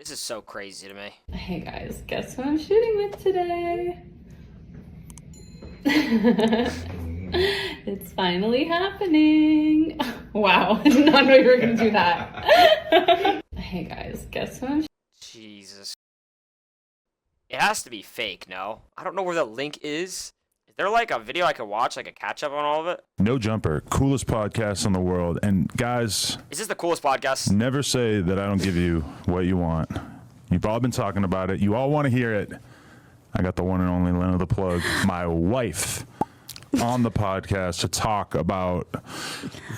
This is so crazy to me. Hey guys, guess who I'm shooting with today? It's finally happening. Wow, I did not know you were gonna do that. Hey guys, guess who I'm Jesus. It has to be fake, no? I don't know where the link is. Is there like a video I could watch, like a catch up on all of it? No Jumper, coolest podcast in the world. And guys, Is this the coolest podcast? never say that I don't give you what you want. You've all been talking about it. You all want to hear it. I got the one and only Lena the Plug, my wife, on the podcast to talk about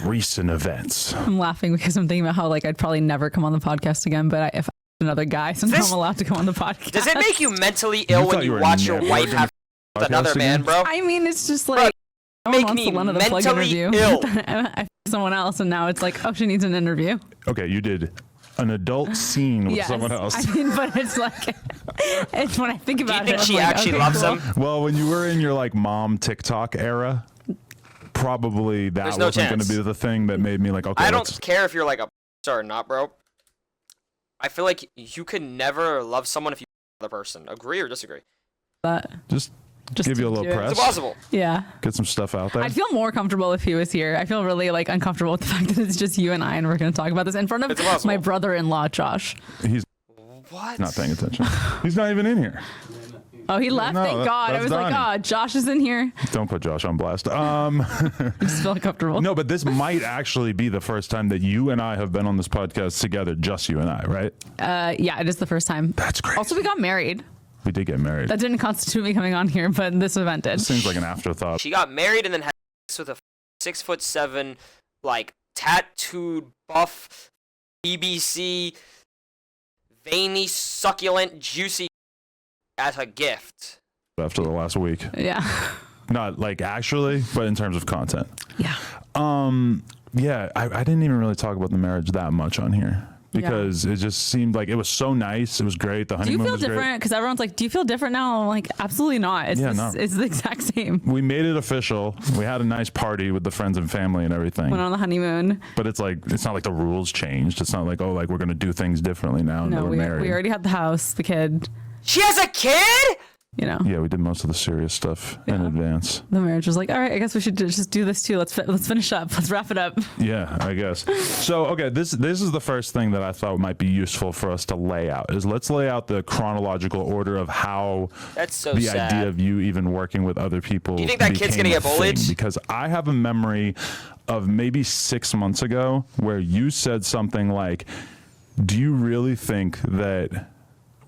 recent events. I'm laughing because I'm thinking about how like I'd probably never come on the podcast again, but if another guy, somehow I'm allowed to come on the podcast. Does it make you mentally ill when you watch your wife have another man, bro? I mean, it's just like Make wants me the Lena the Plug mentally interview. ill. I someone else, and now it's like, oh, she needs an interview. Okay, you did an adult scene with Yes. someone else. I mean, but it's like, it's when I think Do you about think it. she I'm like, actually okay, loves cool. him? Well, when you were in your like mom TikTok era, probably that There's no wasn't going to chance. be the thing that made me like, okay, I let's- don't care if you're like a star or not, bro. I feel like you could never love someone if you love the other person. Agree or disagree? But just Just give you a to little do it. press, It's impossible. yeah. get some stuff out there. I'd feel more comfortable if he was here. I feel really like uncomfortable with the fact that it's just you and I, and we're going to talk about this in front It's of impossible. my brother-in-law, Josh. He's What? not paying attention. He's not even in here. Oh, he left. No, Thank God. I that's was like, done. oh, Josh is in here. Don't put Josh on blast. I just feel comfortable. No, but this might actually be the first time that you and I have been on this podcast together, just you and I, right? Yeah, it is the first time. That's great. Also, we got married. We did get married. That didn't constitute me coming on here, but this event did. Seems like an afterthought. She got married and then had sex with a 6'7", like tattooed, buff, BBC, veiny, succulent, juicy as a gift. After the last week. Yeah. Not like actually, but in terms of content. Yeah. Yeah, I didn't even really talk about the marriage that much on here because it just seemed like it was so nice. It was great. The Do you honeymoon feel was different? Because everyone's like, do you feel different now? I'm like, absolutely not. It's, Yeah, no. it's the exact same. great. We made it official. We had a nice party with the friends and family and everything. Went on the honeymoon. But it's like it's not like the rules changed. It's not like, oh, like we're gonna do things differently now that No, we're we married. already had the house, the kid, She has a kid? you know. Yeah, we did most of the serious stuff in advance. The marriage was like, all right, I guess we should just do this too. Let's finish up. Let's wrap it up. Yeah, I guess. So, okay, this is the first thing that I thought might be useful for us to lay out. Is let's lay out the chronological order of how That's so the sad. idea of you even working with other people. Do you think that kid's became gonna a get bullied? thing. Because I have a memory of maybe 6 months ago where you said something like, "Do you really think that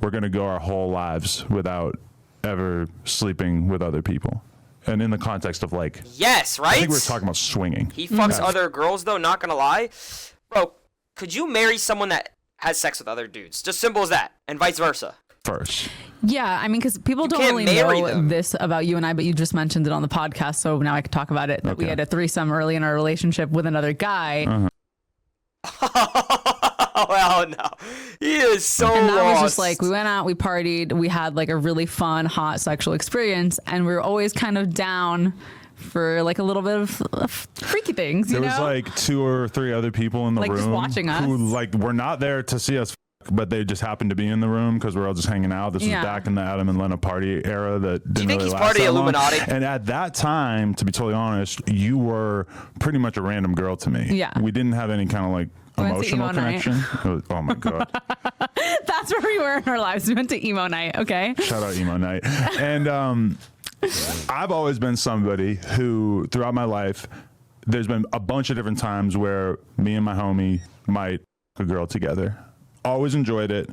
we're gonna go our whole lives without ever sleeping with other people?" And in the context of like, Yes, right? I think we were talking about swinging. He fucks other girls though, not gonna lie. Bro, could you marry someone that has sex with other dudes? Just simple as that. And vice versa. First. Yeah, I mean, because people don't can't really marry know them. this about you and I, but you just mentioned it on the podcast, so now I can talk about it. That we Okay. had a threesome early in our relationship with another guy. Well, no. He is so And that was lost. just like, we went out, we partied, we had like a really fun, hot sexual experience, and we were always kind of down for like a little bit of freaky things, you There know? was like 2 or 3 other people in the Like, room just watching us. who like were not there to see us, but they just happened to be in the room because we're all just hanging out. This Yeah. was back in the Adam and Lena party era that didn't you think really he's last part of the that long. Illuminati? And at that time, to be totally honest, you were pretty much a random girl to me. Yeah. We didn't have any kind of like We went to emotional emo night. connection. It was- oh my god. That's where we were in our lives. We went to emo night, okay? Shout out emo night. And I've always been somebody who, throughout my life, there's been a bunch of different times where me and my homie might a girl together. Always enjoyed it.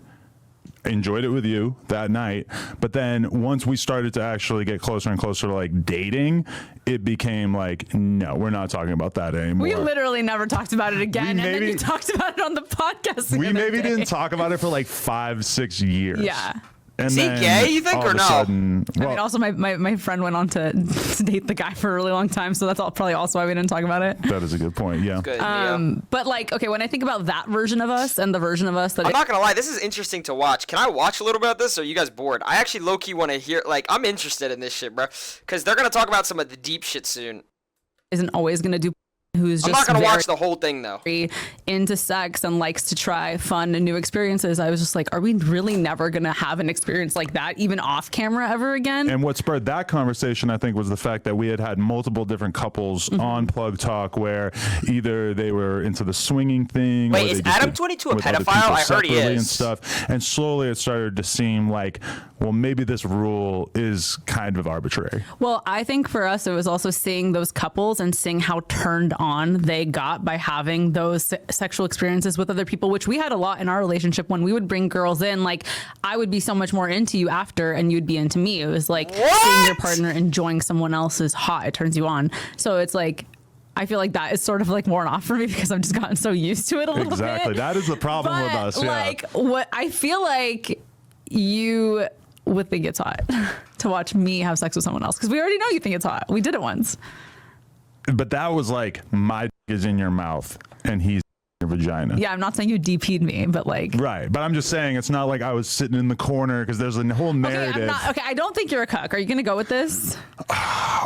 Enjoyed it with you that night. But then once we started to actually get closer and closer to like dating, it became like, no, we're not talking about that anymore. We literally never talked about it again, and then maybe- you talked about it on the podcast. the We other maybe day. didn't talk about it for like 5-6 years. Yeah. And Is he then gay, you think, all or of a no? sudden- I well, mean, also my friend went on to date the guy for a really long time, so that's probably also why we didn't talk about it. that is a good point. Yeah. Good, yeah. But like, okay, when I think about that version of us and the version of us that I'm not gonna lie, this is interesting to watch. Can I watch a little bit of this, or are you guys bored? I actually low-key want to hear, like, I'm interested in this shit, bro. Because they're gonna talk about some of the deep shit soon. isn't always gonna do who's I'm just not gonna very watch the whole thing though. into sex and likes to try fun and new experiences. I was just like, are we really never gonna have an experience like that, even off camera, ever again? And what spurred that conversation, I think, was the fact that we had multiple different couples on Plug Talk where either they were into the swinging thing. Wait, or is they just Adam22 a with other pedophile? people I heard he separately is. and stuff. And slowly it started to seem like, well, maybe this rule is kind of arbitrary. Well, I think for us, it was also seeing those couples and seeing how turned on they got by having those sexual experiences with other people, which we had a lot in our relationship. When we would bring girls in, like, I would be so much more into you after and you'd be into me. It was like seeing your partner enjoying someone else's hot, it turns you on. So it's like, I feel like that is sort of like worn off for me because I've just gotten so used to it a little bit. Exactly. That is the problem with us. Like, what I feel like you would think it's hot to watch me have sex with someone else because we already know you think it's hot. We did it once. But that was like, my dick is in your mouth and he's in your vagina. Yeah, I'm not saying you DP'd me, but like. Right. But I'm just saying it's not like I was sitting in the corner because there's a whole narrative. Okay, I don't think you're a cuck. Are you going to go with this?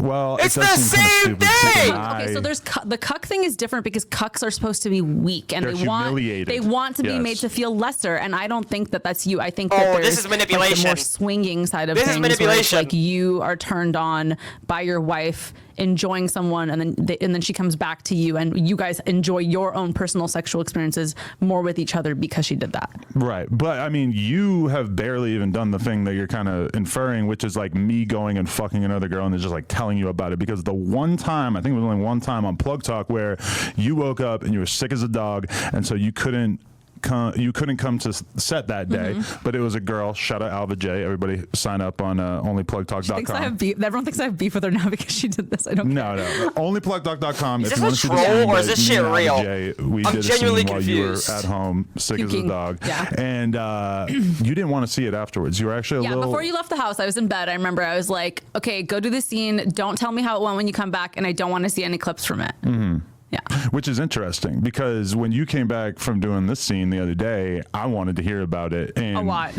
Well, It's it does the seem kinda same stupid to thing! deny- Okay, so there's the cuck thing is different because cucks are supposed to be weak and They're they want humiliated. to be Yes. made to feel lesser, and I don't think that that's you. I think that Oh, there's this is like, the manipulation. more swinging side of This is things, where it's manipulation. like you are turned on by your wife enjoying someone, and then she comes back to you, and you guys enjoy your own personal sexual experiences more with each other because she did that. Right. But I mean, you have barely even done the thing that you're kind of inferring, which is like me going and fucking another girl and then just like telling you about it. Because the one time, I think it was only one time on Plug Talk where you woke up and you were sick as a dog. And so you couldn't come to set that day, but it was a girl. Shout out Alva J. Everybody sign up on onlyplugtalk.com. Everyone thinks I have beef with her now because she did this. I don't. No. Onlyplugtalk.com. Is If this you a want to see the troll scene or is that this me shit and Alva real? J, we I'm did a genuinely scene while you were confused. at home, sick as a Puking. dog. Yeah. And you didn't want to see it afterwards. You were actually a Yeah, little... before you left the house, I was in bed. I remember I was like, okay, go do the scene. Don't tell me how it went when you come back, and I don't want to see any clips from it. Yeah. Which is interesting because when you came back from doing this scene the other day, I wanted to hear about it. And A lot.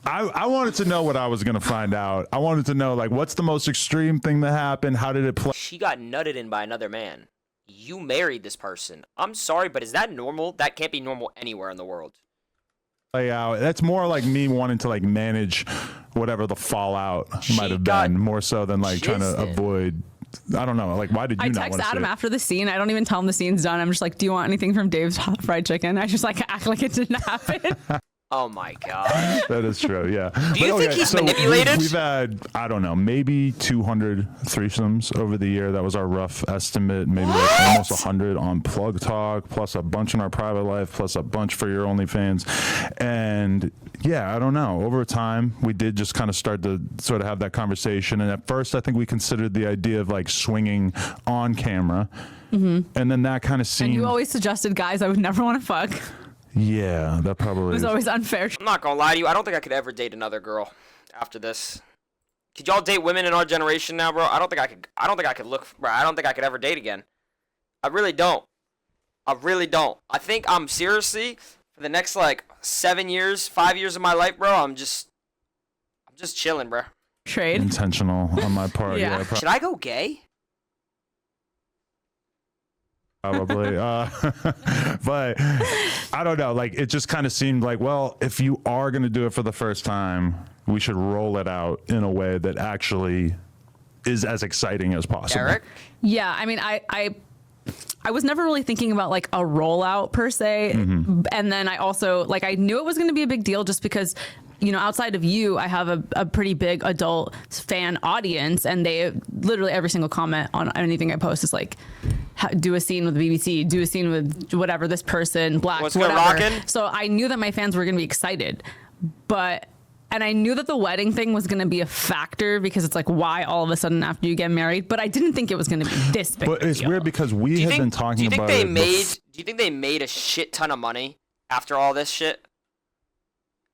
I wanted to know what I was going to find out. I wanted to know, like, what's the most extreme thing that happened? How did it play She got nutted in by another man. You married this person. I'm sorry, but is that normal? That can't be normal anywhere in the world. out? That's more like me wanting to, like, manage whatever the fallout might have got been, more so than, like, trying to jizzed in. avoid... I don't know. Like, why did you I not text want to Adam see it? after the scene. I don't even tell him the scene's done. I'm just like, do you want anything from Dave's Hot Fried Chicken? I just like act like it didn't happen. Oh my god. That is true, yeah. Do you think he's manipulated? We've had, I don't know, maybe 200 threesomes over the year. That was our rough estimate. Maybe like almost 100 on Plug Talk, plus a bunch in our private life, plus a bunch for your OnlyFans. And yeah, I don't know. Over time, we did just kind of start to sort of have that conversation. And at first, I think we considered the idea of like swinging on camera. And then that kind of seemed... And you always suggested guys I would never want to fuck. It Yeah, that probably was is. always unfair. I'm not gonna lie to you. I don't think I could ever date another girl after this. Could y'all date women in our generation now, bro? I don't think I could. I don't think I could look, bro. I don't think I could ever date again. I really don't. I really don't. I think I'm seriously for the next like 7 years, 5 years of my life, bro. I'm just chilling, bro. Trade. Intentional on my part. Yeah. Yeah, Should I go gay? probably. But I don't know. Like, it just kind of seemed like, well, if you are going to do it for the first time, we should roll it out in a way that actually is as exciting as possible. Derek? Yeah, I mean, I was never really thinking about like a rollout per se. And then I also like I knew it was going to be a big deal just because, you know, outside of you, I have a pretty big adult fan audience, and they literally every single comment on anything I post is like, do a scene with the BBC, do a scene with whatever, this person, black, What's good, whatever. rockin'? So I knew that my fans were going to be excited, and I knew that the wedding thing was going to be a factor because it's like, why all of a sudden after you get married? But I didn't think it was going to be this big. But of a it's deal. weird because we have been talking do you think about they it made? Do you think they made a shit ton of money after all this shit?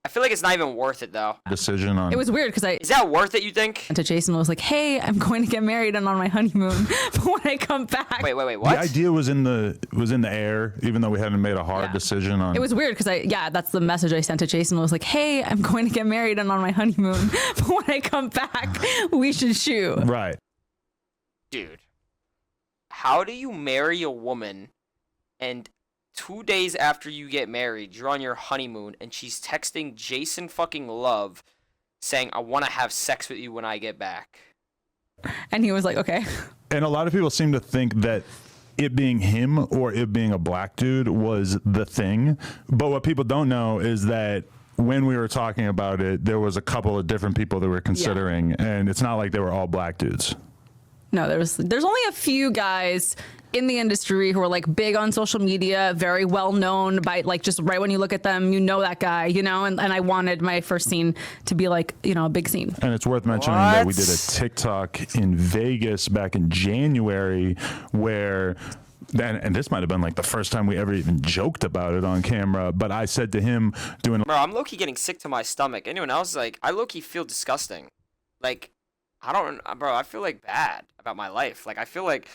I feel like it's not even worth it though. decision on It was weird because I Is that worth it? You think? went to Jason and was like, hey, I'm going to get married and on my honeymoon. But when I come back, Wait, the what? idea was in the air, even though we hadn't made a hard Yeah. decision on it was weird because that's the message I sent to Jason was like, hey, I'm going to get married and on my honeymoon. But when I come back, we should shoot. right. Dude, how do you marry a woman and 2 days after you get married, you're on your honeymoon and she's texting Jason fucking Love saying, I want to have sex with you when I get back? And he was like, okay. And a lot of people seem to think that it being him or it being a black dude was the thing. But what people don't know is that when we were talking about it, there was a couple of different people that were considering, and it's not like they were all black dudes. No, there's only a few guys in the industry who are like big on social media, very well known by like just right when you look at them, you know that guy, you know, and I wanted my first scene to be like, you know, a big scene. And it's worth mentioning that we did a TikTok in Vegas back in January where, and this might have been like the first time we ever even joked about it on camera, but I said to him doing... Bro, I'm low-key getting sick to my stomach. Anyone else, like, I low-key feel disgusting. Like, I feel like bad about my life. Like, I feel like,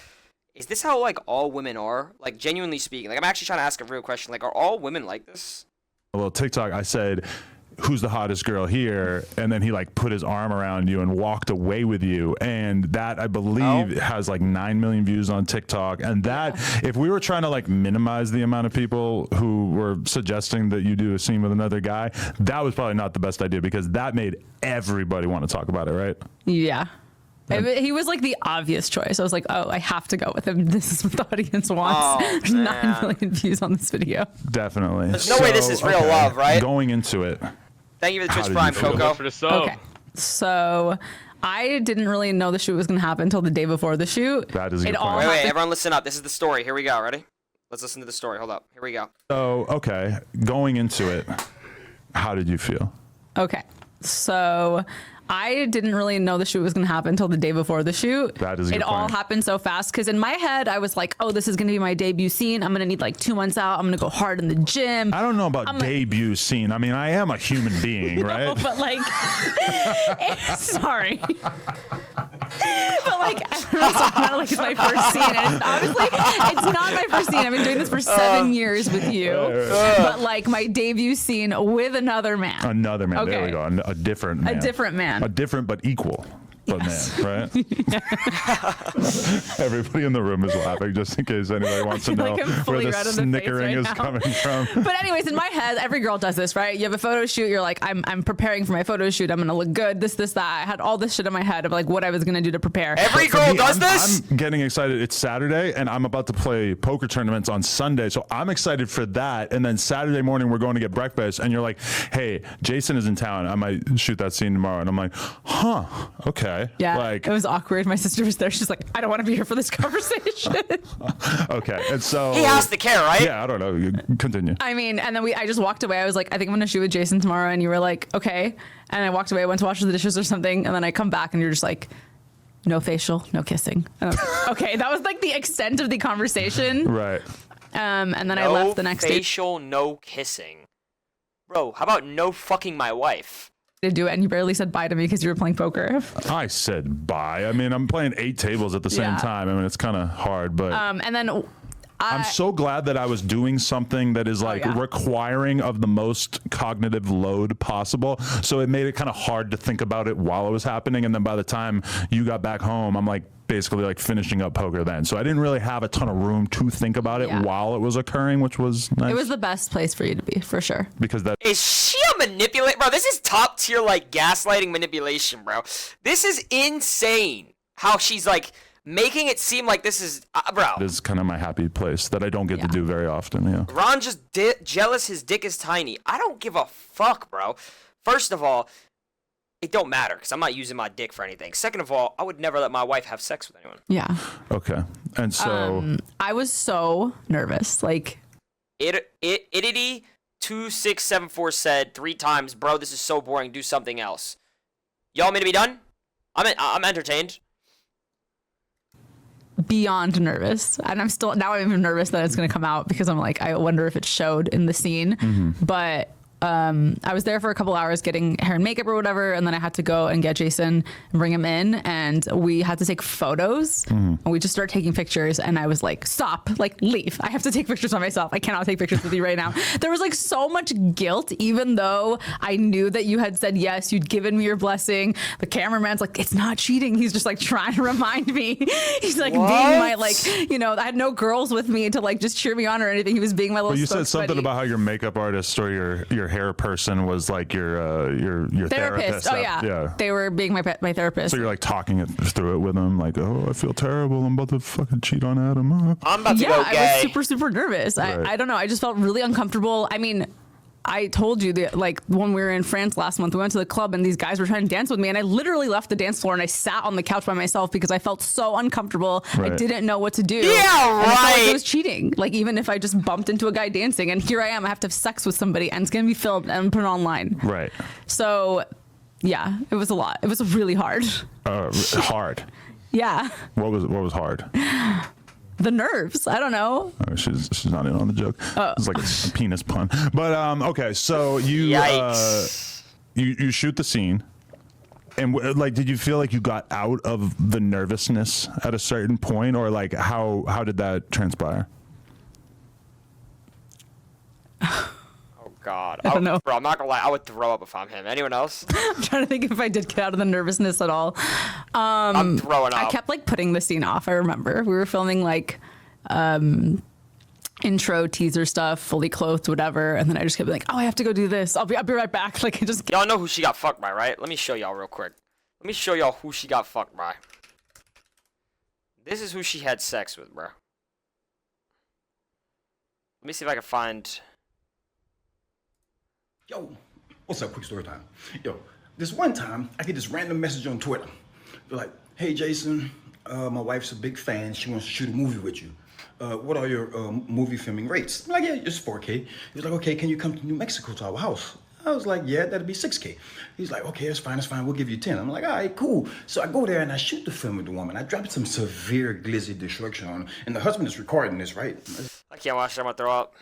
is this how like all women are? Like, genuinely speaking, like I'm actually trying to ask a real question. Like, are all women like this? A little TikTok, I said, who's the hottest girl here? And then he like put his arm around you and walked away with you. And that, I believe, has like 9 million views on TikTok. And that, if we were trying to like minimize the amount of people who were suggesting that you do a scene with another guy, that was probably not the best idea, because that made everybody want to talk about it, right? Yeah. He was like the obvious choice. I was like, oh, I have to go with him. This is what the audience wants. There's 9 million views on this video. Definitely. There's no way this is real love, right? Going into it. Thank you for the How Twitch did Prime, you feel? Coco. For the sub. Okay. So I didn't really know the shoot was going to happen until the day before the shoot. That is a good all point. Wait, everyone listen up. This is the story. Here we go. Ready? Let's listen to the story. Hold up. Here we go. So, okay. Going into it, how did you feel? Okay. So I didn't really know the shoot was going to happen until the day before the shoot. That is a good It all point. happened so fast because in my head, I was like, oh, this is going to be my debut scene. I'm going to need like 2 months out. I'm going to go hard in the gym. I don't know about debut scene. I mean, I am a human being, right? No, but like, sorry. But like, it's not like it's my first scene. And honestly, it's not my first scene. I've been doing this for 7 years with you. But like my debut scene with another man. Another man. There Okay. we go. A different man. A different man. A different but equal. But Yes. man, right? Everybody in the room is laughing just in case anybody wants to know Like I'm where fully the red in the face snickering right is now. coming from. But anyways, in my head, every girl does this, right? You have a photo shoot. You're like, I'm preparing for my photo shoot. I'm gonna look good. This, that. I had all this shit in my head of like what I was gonna do to prepare. Every girl does this? I'm getting excited. It's Saturday, and I'm about to play poker tournaments on Sunday, so I'm excited for that. And then Saturday morning, we're going to get breakfast, and you're like, "Hey, Jason is in town. I might shoot that scene tomorrow." And I'm like, "Huh? Okay." Yeah, Like, it was awkward. My sister was there. She's like, I don't want to be here for this conversation. okay. And so He has to care, right? Yeah, I don't know. Continue. I mean, and then I just walked away. I was like, I think I'm gonna shoot with Jason tomorrow. And you were like, okay. And I walked away. I went to wash the dishes or something. And then I come back and you're just like, no facial, no kissing. And I was like, okay, that was like the extent of the conversation. Right. And then I left the next day facial, no kissing. Bro, how about no fucking my wife? to do it. And you barely said bye to me because you were playing poker. I said bye. I mean, I'm playing 8 tables at the same Yeah. time. I mean, it's kind of hard, but And then I'm so glad that I was doing something that is like yeah. requiring of the most cognitive load possible. So it made it kind of hard to think about it while it was happening. And then by the time you got back home, I'm like basically like finishing up poker then. So I didn't really have a ton of room to think about it Yeah. while it was occurring, which was nice. it was the best place for you to be, for sure. because that Is she a manipulate? Bro, this is top tier, like, gaslighting manipulation, bro. This is insane how she's, like, making it seem like this is, bro. is kind of my happy place that I don't get to do very often. Yeah. Ron just jealous his dick is tiny. I don't give a fuck, bro. First of all, it don't matter because I'm not using my dick for anything. Second of all, I would never let my wife have sex with anyone. Yeah. Okay. And so I was so nervous. Like, Idity2674 said 3 times, bro, this is so boring. Do something else. Y'all want me to be done? I'm entertained. beyond nervous. And I'm still, now I'm even nervous that it's going to come out because I'm like, I wonder if it showed in the scene. But I was there for a couple hours getting hair and makeup or whatever, and then I had to go and get Jason and bring him in, and we had to take photos. And we just started taking pictures, and I was like, stop, like leave. I have to take pictures of myself. I cannot take pictures with you right now. There was like so much guilt, even though I knew that you had said yes, you'd given me your blessing. The cameraman's like, it's not cheating. He's just like trying to remind me. He's like being my like, you know, I had no girls with me to like just cheer me on or anything. He was being my little. Well, you said something buddy. about how your makeup artist or your hair person was like your therapist. Oh yeah, they were being my therapist. So you're like talking it through it with them, like, oh, I feel terrible. I'm about to fucking cheat on Adam. I'm about to go gay. I was super nervous. Right. I don't know. I just felt really uncomfortable. I mean, I told you that like when we were in France last month, we went to the club and these guys were trying to dance with me, and I literally left the dance floor and I sat on the couch by myself because I felt so uncomfortable. Right. I didn't know what to do. Yeah, and I felt like right. it was cheating. Like even if I just bumped into a guy dancing, and here I am, I have to have sex with somebody, and it's gonna be filmed and put online. Right. So, yeah, it was a lot. It was really hard. Hard. Yeah. What was hard? The nerves. I don't know. Oh, she's not in on the joke. It's like a penis pun. But okay, so you Yikes. you shoot the scene, and like, did you feel like you got out of the nervousness at a certain point, or like how did that transpire? Oh God. I don't know. Bro, I'm not gonna lie. I would throw up if I'm him. Anyone else? I'm trying to think if I did get out of the nervousness at all. I'm throwing up. I kept like putting the scene off. I remember we were filming like intro teaser stuff, fully clothed, whatever, and then I just kept like, oh, I have to go do this. I'll be right back. Like I just. Y'all know who she got fucked by, right? Let me show y'all real quick. Let me show y'all who she got fucked by. This is who she had sex with, bro. Let me see if I can find. Yo, what's up? Quick story time. Yo, this one time, I get this random message on Twitter. They're like, hey, Jason, my wife's a big fan. She wants to shoot a movie with you. What are your movie filming rates? I'm like, yeah, just 4K. He's like, okay, can you come to New Mexico to our house? I was like, yeah, that'd be 6K. He's like, okay, that's fine, we'll give you 10. I'm like, all right, cool. So I go there and I shoot the film with the woman. I dropped some severe glizzy destruction on her, and the husband is recording this, right? I can't watch it. I'm gonna throw up.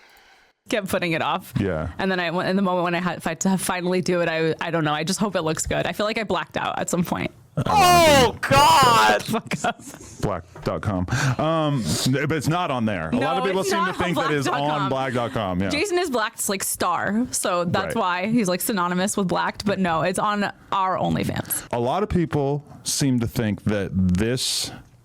Kept putting it off. Yeah. And then in the moment when I had to finally do it, I don't know. I just hope it looks good. I feel like I blacked out at some point. Oh God! Fuck up. Black.com. But it's not on there. A lot of people it's seem to not think that is on black.com. black.com. Yeah. Jason is blacked like star, so that's Right. why he's like synonymous with blacked. But no, it's on our OnlyFans. A lot of people seem to think that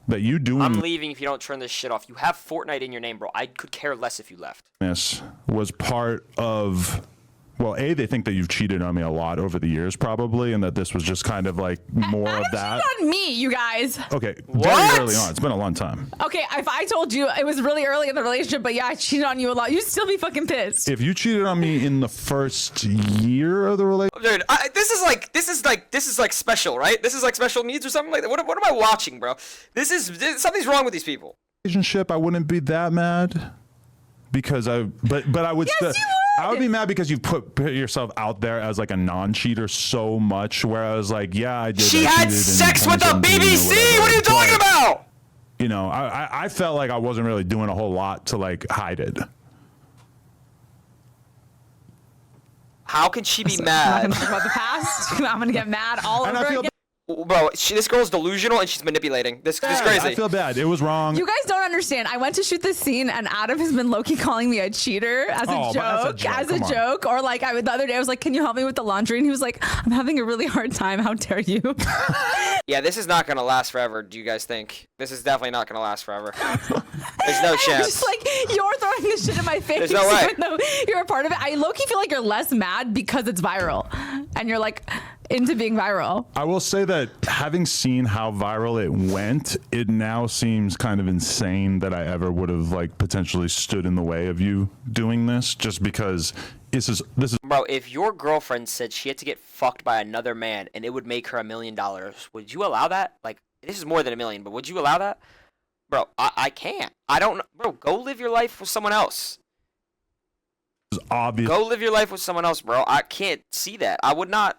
that you doing I'm leaving if you don't turn this shit off. You have Fortnite in your name, bro. I could care less if you left. this was part of. Well, they think that you've cheated on me a lot over the years, probably, and that this was just kind of like more of that. Cheated on me, you guys. Okay, What? very early on. It's been a long time. Okay, if I told you it was really early in the relationship, but yeah, I cheated on you a lot, you'd still be fucking pissed. If you cheated on me in the first year of the relationship, Dude, this is like special, right? This is like special needs or something like that. What am I watching, bro? Something's wrong with these people. I wouldn't be that mad because but I would Yes, still. you would. I would be mad because you put yourself out there as like a non-cheater so much. Where I was like, yeah, I did. She I had cheated in sex with the 2017 or BBC. whatever, What are you talking but, about? You know, I felt like I wasn't really doing a whole lot to like hide it. How can she be I'm not mad? gonna talk about the past. I'm gonna get mad all And over I feel again. Bro, this girl's delusional and she's manipulating. This is crazy. I feel bad. It was wrong. You guys don't understand. I went to shoot this scene, and Adam has been low-key calling me a cheater as a Oh, but joke, that's a joke. Come on. Or like the other day, I was like, "Can you help me with the laundry?" And he was like, "I'm having a really hard time. How dare you?" Yeah, this is not gonna last forever. Do you guys think? This is definitely not gonna last forever. There's no I'm chance. just like, you're throwing this shit in my face. There's no way. Even though you're a part of it. I low-key feel like you're less mad because it's viral, and you're like into being viral. I will say that having seen how viral it went, it now seems kind of insane that I ever would have like potentially stood in the way of you doing this, just because this is Bro, if your girlfriend said she had to get fucked by another man and it would make her $1 million, would you allow that? Like, this is more than $1 million, but would you allow that? Bro, I can't. I don't know. Bro, go live your life with someone else. obvious. Go live your life with someone else, bro. I can't see that. I would not.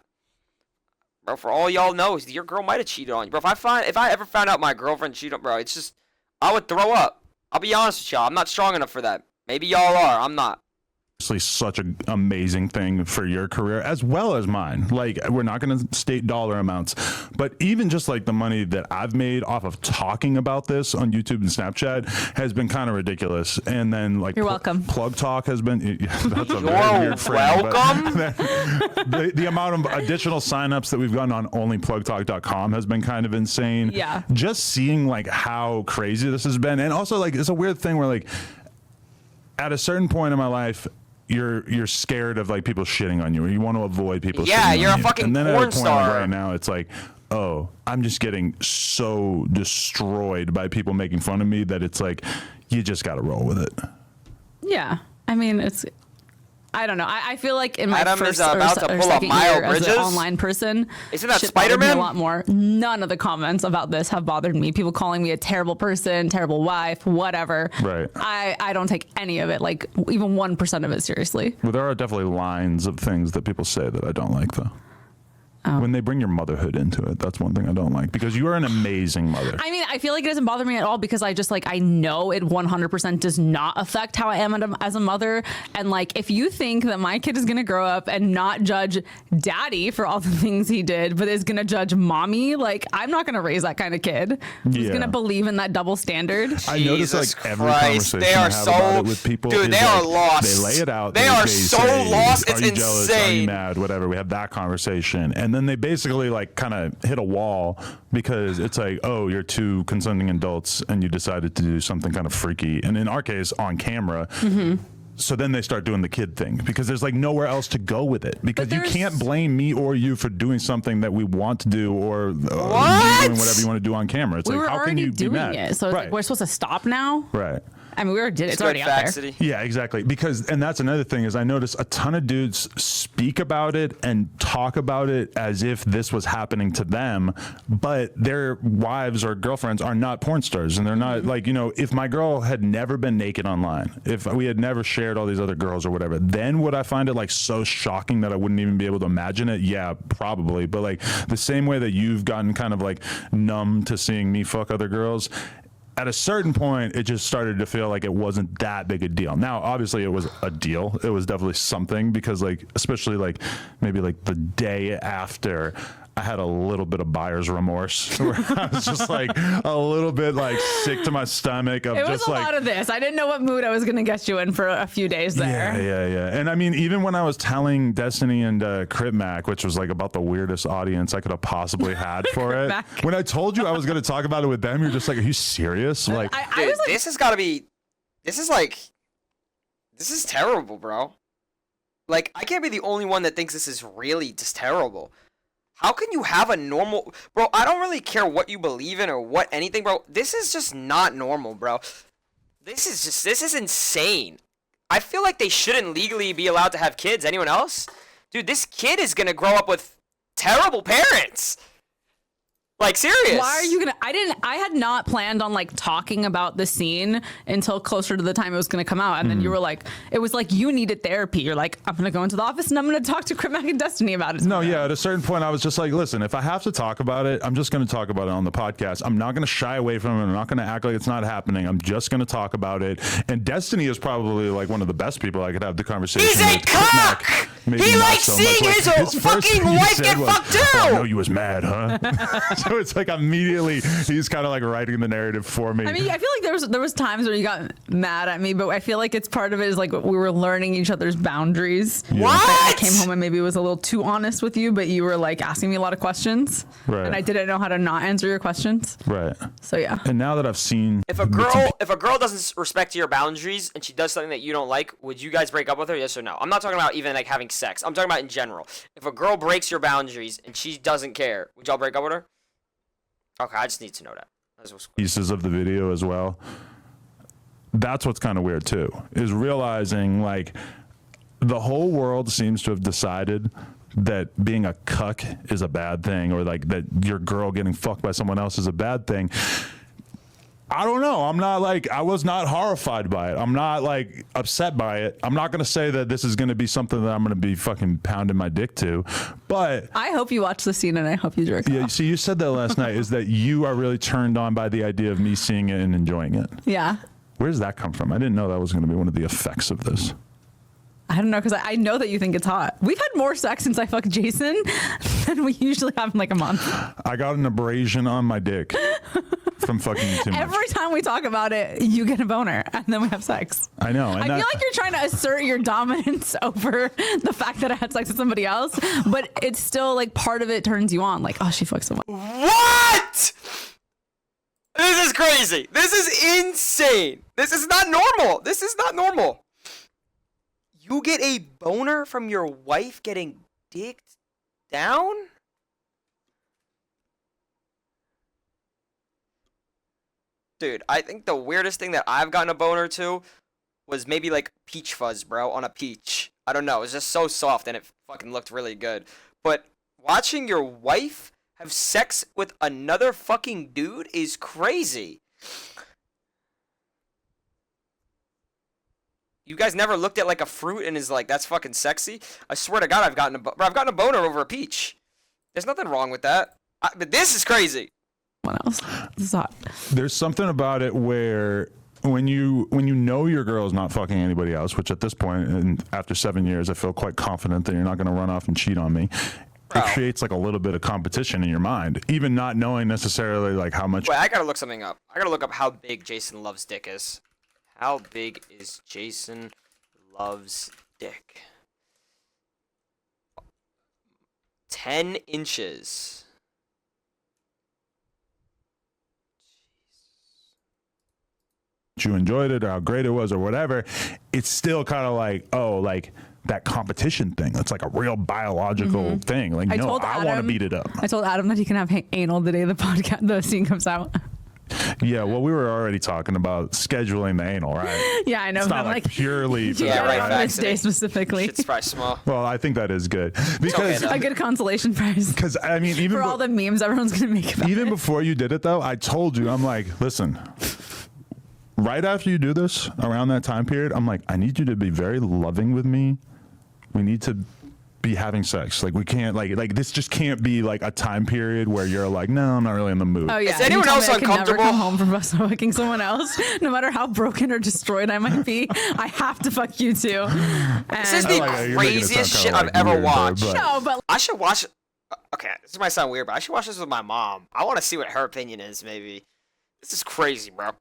Bro, for all y'all know, your girl might have cheated on you. Bro, if I ever found out my girlfriend cheated on, bro, it's just, I would throw up. I'll be honest with y'all. I'm not strong enough for that. Maybe y'all are. I'm not. such an amazing thing for your career as well as mine. Like, we're not going to state dollar amounts, but even just like the money that I've made off of talking about this on YouTube and Snapchat has been kind of ridiculous. And then like You're welcome. Plug Talk has been, that's a very weird frame, welcome. the amount of additional signups that we've gotten on onlyplugtalk.com has been kind of insane. Yeah. Just seeing like how crazy this has been. And also like, it's a weird thing where like at a certain point in my life, you're scared of like people shitting on you, or you want to avoid people shitting on you. you're a fucking and then porn at a point star. like right now it's like, oh, I'm just getting so destroyed by people making fun of me that it's like you just got to roll with it. Yeah. I mean, I don't know. I feel like in my Adam first is about to or pull up second Miles year as Bridges. an online person, Isn't that shit bothered me Spider-Man? a lot more. None of the comments about this have bothered me. People calling me a terrible person, terrible wife, whatever. Right. I don't take any of it, like even 1% of it seriously. Well, there are definitely lines of things that people say that I don't like, though. When they bring your motherhood into it, that's one thing I don't like, because you are an amazing mother. I mean, I feel like it doesn't bother me at all because I just like, I know it 100% does not affect how I am as a mother. And like, if you think that my kid is going to grow up and not judge daddy for all the things he did, but is going to judge mommy, like, I'm not going to raise that kind of kid who's Yeah. going to believe in that double standard. I notice Jesus like every Christ, conversation they I are have so, about it with people, dude, is they are like, lost. They lay it out. They are so lost. Are It's you jealous? Are you insane. mad? Whatever. We have that conversation, and then they basically like kind of hit a wall because it's like, oh, you're two consenting adults and you decided to do something kind of freaky, and in our case, on camera. So then they start doing the kid thing because there's like nowhere else to go with it, because you can't blame me or you for doing something that we want to do, or doing whatever you want to do on camera. It's We like, were how can already you be doing mad? it. So it's like, we're supposed to stop now? Right. I mean, we already did it. It's already out there. City. Yeah, exactly. Because, and that's another thing, is I notice a ton of dudes speak about it and talk about it as if this was happening to them, but their wives or girlfriends are not porn stars. And they're not like, you know, if my girl had never been naked online, if we had never shared all these other girls or whatever, then would I find it like so shocking that I wouldn't even be able to imagine it? Yeah, probably. But like the same way that you've gotten kind of like numb to seeing me fuck other girls, at a certain point, it just started to feel like it wasn't that big a deal. Now, obviously, it was a deal. It was definitely something, because, like, especially like maybe like the day after, I had a little bit of buyer's remorse, where I was just like a little bit like sick to my stomach of It was just a like, lot of this. I didn't know what mood I was going to get you in for a few days there. Yeah. And I mean, even when I was telling Destiny and Crit Mac, which was like about the weirdest audience I could have possibly had for it, Mac. when I told you I was going to talk about it with them, you're just like, are you serious? Like, I Dude, was like, this has got to be. This is terrible, bro. Like, I can't be the only one that thinks this is really just terrible. How can you have a normal... Bro, I don't really care what you believe in or what anything, bro. This is just not normal, bro. This is insane. I feel like they shouldn't legally be allowed to have kids. Anyone else? Dude, this kid is going to grow up with terrible parents. Like, serious. why are you gonna? I had not planned on like talking about the scene until closer to the time it was gonna come out, and then you were like, it was like you needed therapy. You're like, I'm gonna go into the office and I'm gonna talk to Crit Mac and Destiny about it. no, yeah, at a certain point, I was just like, listen, if I have to talk about it, I'm just going to talk about it on the podcast. I'm not going to shy away from it. I'm not going to act like it's not happening. I'm just going to talk about it. And Destiny is probably like one of the best people I could have the conversation He's with. a Crit Mac, cock! maybe He not likes so seeing much. Like, his first fucking thing he wife said get was, fucked "Oh, I too!" know you was mad, huh? So it's like immediately he's kind of like writing the narrative for me. I mean, I feel like there was times where you got mad at me, but I feel like it's part of it is like we were learning each other's boundaries. What? I came home and maybe was a little too honest with you, but you were like asking me a lot of questions, Right. and I didn't know how to not answer your questions. Right. So yeah. And now that I've seen If a girl doesn't respect your boundaries and she does something that you don't like, would you guys break up with her? Yes or no? I'm not talking about even like having sex. I'm talking about in general. If a girl breaks your boundaries and she doesn't care, would y'all break up with her? Okay, I just need to know that. pieces of the video as well, that's what's kind of weird too, is realizing like the whole world seems to have decided that being a cuck is a bad thing, or like that your girl getting fucked by someone else is a bad thing. I don't know. I'm not like, I was not horrified by it. I'm not like upset by it. I'm not going to say that this is going to be something that I'm going to be fucking pounding my dick to, but I hope you watch the scene and I hope you jerk yeah, off. see, you said that last night, is that you are really turned on by the idea of me seeing it and enjoying it. Yeah. Where does that come from? I didn't know that was going to be one of the effects of this. I don't know, because I know that you think it's hot. We've had more sex since I fucked Jason than we usually have in like a month. I got an abrasion on my dick from fucking you too much. Every time we talk about it, you get a boner, and then we have sex. I know. And I feel like you're trying to assert your dominance over the fact that I had sex with somebody else, but it's still like part of it turns you on. Like, oh, she fucked someone. What? This is crazy. This is insane. This is not normal. This is not normal. You get a boner from your wife getting dicked down? Dude, I think the weirdest thing that I've gotten a boner to was maybe like peach fuzz, bro, on a peach. I don't know. It was just so soft and it fucking looked really good. But watching your wife have sex with another fucking dude is crazy. You guys never looked at like a fruit and is like, that's fucking sexy? I swear to God, I've gotten a boner over a peach. There's nothing wrong with that. But this is crazy. Someone else. This is hot. There's something about it where when you know your girl's not fucking anybody else, which at this point and after 7 years, I feel quite confident that you're not going to run off and cheat on me. Bro. It creates like a little bit of competition in your mind, even not knowing necessarily like how much. Wait, I gotta look something up. I gotta look up how big Jason Love's dick is. How big is Jason Love's dick? 10 inches. You enjoyed it or how great it was or whatever, it's still kind of like, oh, like that competition thing. It's like a real biological thing. Like, I want to beat it up. I told Adam that he can have anal the day the scene comes out. Yeah, well, we were already talking about scheduling the anal, right? Yeah, I know. It's not like purely for Yeah, that, right, this day specifically. Shit's probably small. Well, I think that is good because okay, A good consolation prize. because I mean, even For all the memes everyone's gonna make about even it. before you did it though, I told you, I'm like, listen, right after you do this, around that time period, I'm like, I need you to be very loving with me. We need to be having sex. Like we can't like this just can't be like a time period where you're like, no, I'm not really in the mood. Oh yeah. Is anyone You told else me I can uncomfortable? never come home from fucking someone else, no matter how broken or destroyed I might be. I have to fuck you too. This is And- the like it. You're making it craziest sound shit kinda I've like ever weird, watched. but- no, but I should watch. Okay, this might sound weird, but I should watch this with my mom. I want to see what her opinion is. Maybe this is crazy, bro.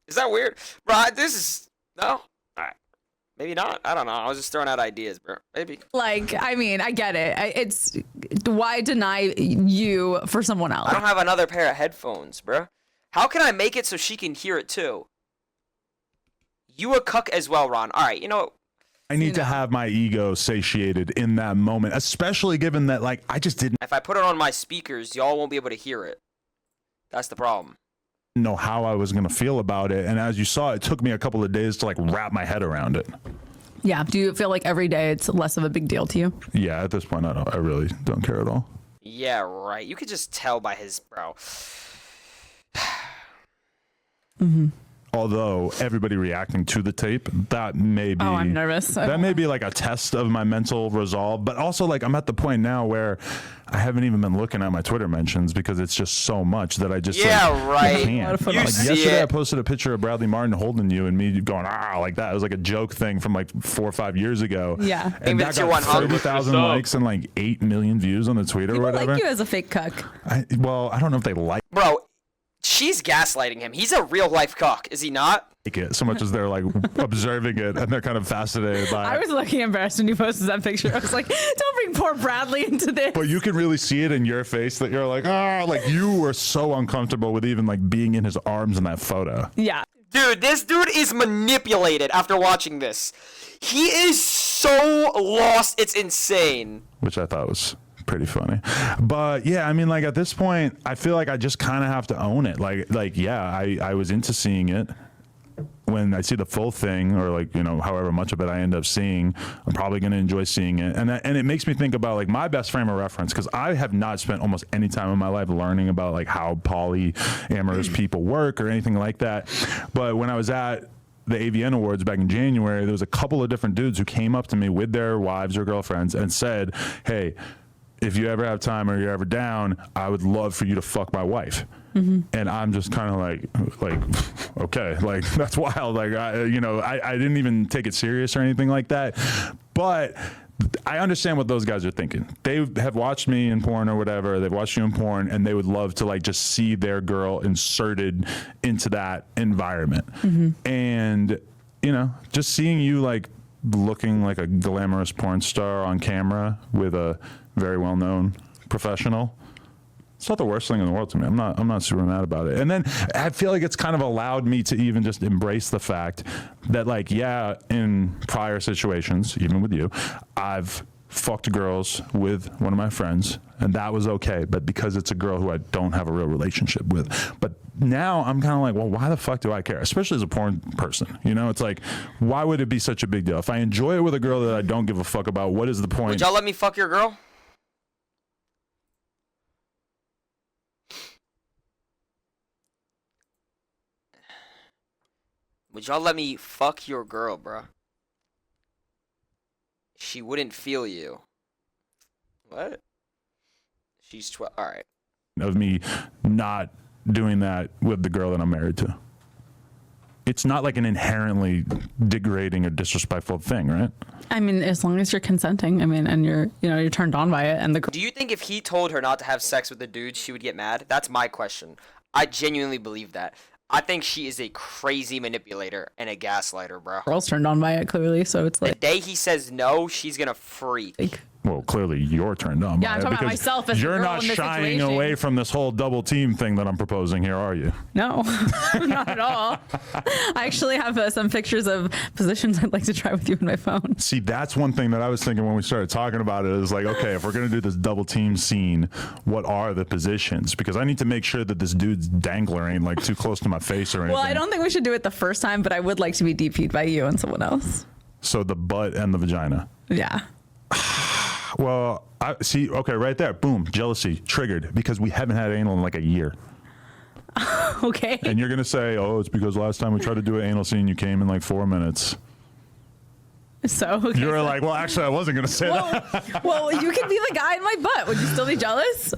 Is that weird, bro? This is no. All right, maybe not. I don't know. I was just throwing out ideas, bro. Maybe. like, I mean, I get it. It's why deny you for someone else? I don't have another pair of headphones, bro. How can I make it so she can hear it too? You a cuck as well, Ron. All right, you know what? I need to have my ego satiated in that moment, especially given that like I just didn't If I put it on my speakers, y'all won't be able to hear it. That's the problem. know how I was going to feel about it. And as you saw, it took me a couple of days to like wrap my head around it. Yeah. Do you feel like every day it's less of a big deal to you? Yeah, at this point, I really don't care at all. Yeah, right. You could just tell by his bro. Although everybody reacting to the tape, that may be. Oh, I'm nervous. That may be like a test of my mental resolve. But also, like, I'm at the point now where I haven't even been looking at my Twitter mentions because it's just so much that I just Yeah, like, right. I can't. You Like see yesterday, it. I posted a picture of Bradley Martin holding you and me going like that. It was like a joke thing from like 4 or 5 years ago. Yeah. and Maybe that that's your got one hug. 30,000 likes and like 8 million views on the tweet or People whatever. like you as a fake cuck. Well, I don't know if they like Bro, she's gaslighting him. He's a real life cuck, is he not? it so much as they're like observing it and they're kind of fascinated by I it. was looking embarrassed when you posted that picture. I was like, don't bring poor Bradley into this. But you can really see it in your face that you're like, like you were so uncomfortable with even like being in his arms in that photo. Yeah. Dude, this dude is manipulated after watching this. He is so lost, it's insane. Which I thought was pretty funny. But yeah, I mean, like at this point, I feel like I just kind of have to own it. Like yeah, I was into seeing it. When I see the full thing, or like, you know, however much of it I end up seeing, I'm probably going to enjoy seeing it. And it makes me think about like my best frame of reference, because I have not spent almost any time in my life learning about like how polyamorous people work or anything like that. But when I was at the AVN Awards back in January, there was a couple of different dudes who came up to me with their wives or girlfriends and said, hey, if you ever have time or you're ever down, I would love for you to fuck my wife. And I'm just kind of like, okay, like that's wild. Like, I didn't even take it serious or anything like that. But I understand what those guys are thinking. They have watched me in porn or whatever. They've watched you in porn, and they would love to like just see their girl inserted into that environment. And just seeing you like looking like a glamorous porn star on camera with a very well-known professional. It's not the worst thing in the world to me. I'm not super mad about it. And then I feel like it's kind of allowed me to even just embrace the fact that, like, yeah, in prior situations, even with you, I've fucked girls with one of my friends, and that was okay. But because it's a girl who I don't have a real relationship with. But now I'm kind of like, well, why the fuck do I care? Especially as a porn person. It's like, why would it be such a big deal? If I enjoy it with a girl that I don't give a fuck about, what is the point? Would y'all let me fuck your girl? Would y'all let me fuck your girl, bro? She wouldn't feel you. What? She's 12. All right. Of me not doing that with the girl that I'm married to. It's not like an inherently degrading or disrespectful thing, right? I mean, as long as you're consenting, and you're turned on by it, and the girl. Do you think if he told her not to have sex with the dude, she would get mad? That's my question. I genuinely believe that. I think she is a crazy manipulator and a gaslighter, bro. Girl's turned on by it, clearly, so it's The like. day he says no, she's gonna freak. Well, clearly you're turned on. Yeah, I'm talking about myself as the you're girl not in this shying situation. away from this whole double team thing that I'm proposing here, are you? No, not at all. I actually have some pictures of positions I'd like to try with you in my phone. See, that's one thing that I was thinking when we started talking about it is like, okay, if we're going to do this double team scene, what are the positions? Because I need to make sure that this dude's dangler ain't like too close to my face or anything. Well, I don't think we should do it the first time, but I would like to be DP'd by you and someone else. So the butt and the vagina. Yeah. Well, I see. Okay, right there. Boom. Jealousy triggered because we haven't had anal in like a year. Okay. And you're going to say, oh, it's because last time we tried to do an anal scene, you came in like 4 minutes. So okay, You were like, well, actually, I wasn't going to say that. well, you could be the guy in my butt. Would you still be jealous?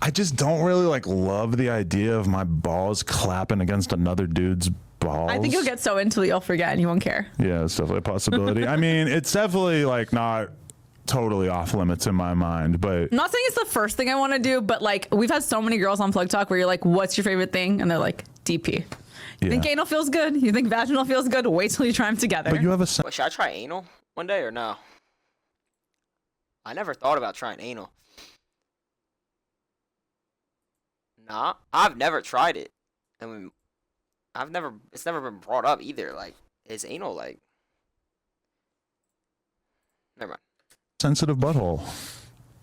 I just don't really like love the idea of my balls clapping against another dude's balls. I think you'll get so into it you'll forget and you won't care. Yeah, it's definitely a possibility. I mean, it's definitely like not totally off limits in my mind, but I'm not saying it's the first thing I want to do, but like we've had so many girls on Plug Talk where you're like, what's your favorite thing? And they're like, DP. You think anal feels good? You think vaginal feels good? Wait till you try them together. But you have a Wait, should I try anal one day or no? I never thought about trying anal. Nah, I've never tried it. I mean, it's never been brought up either. Like, is anal like? Never mind. sensitive butthole.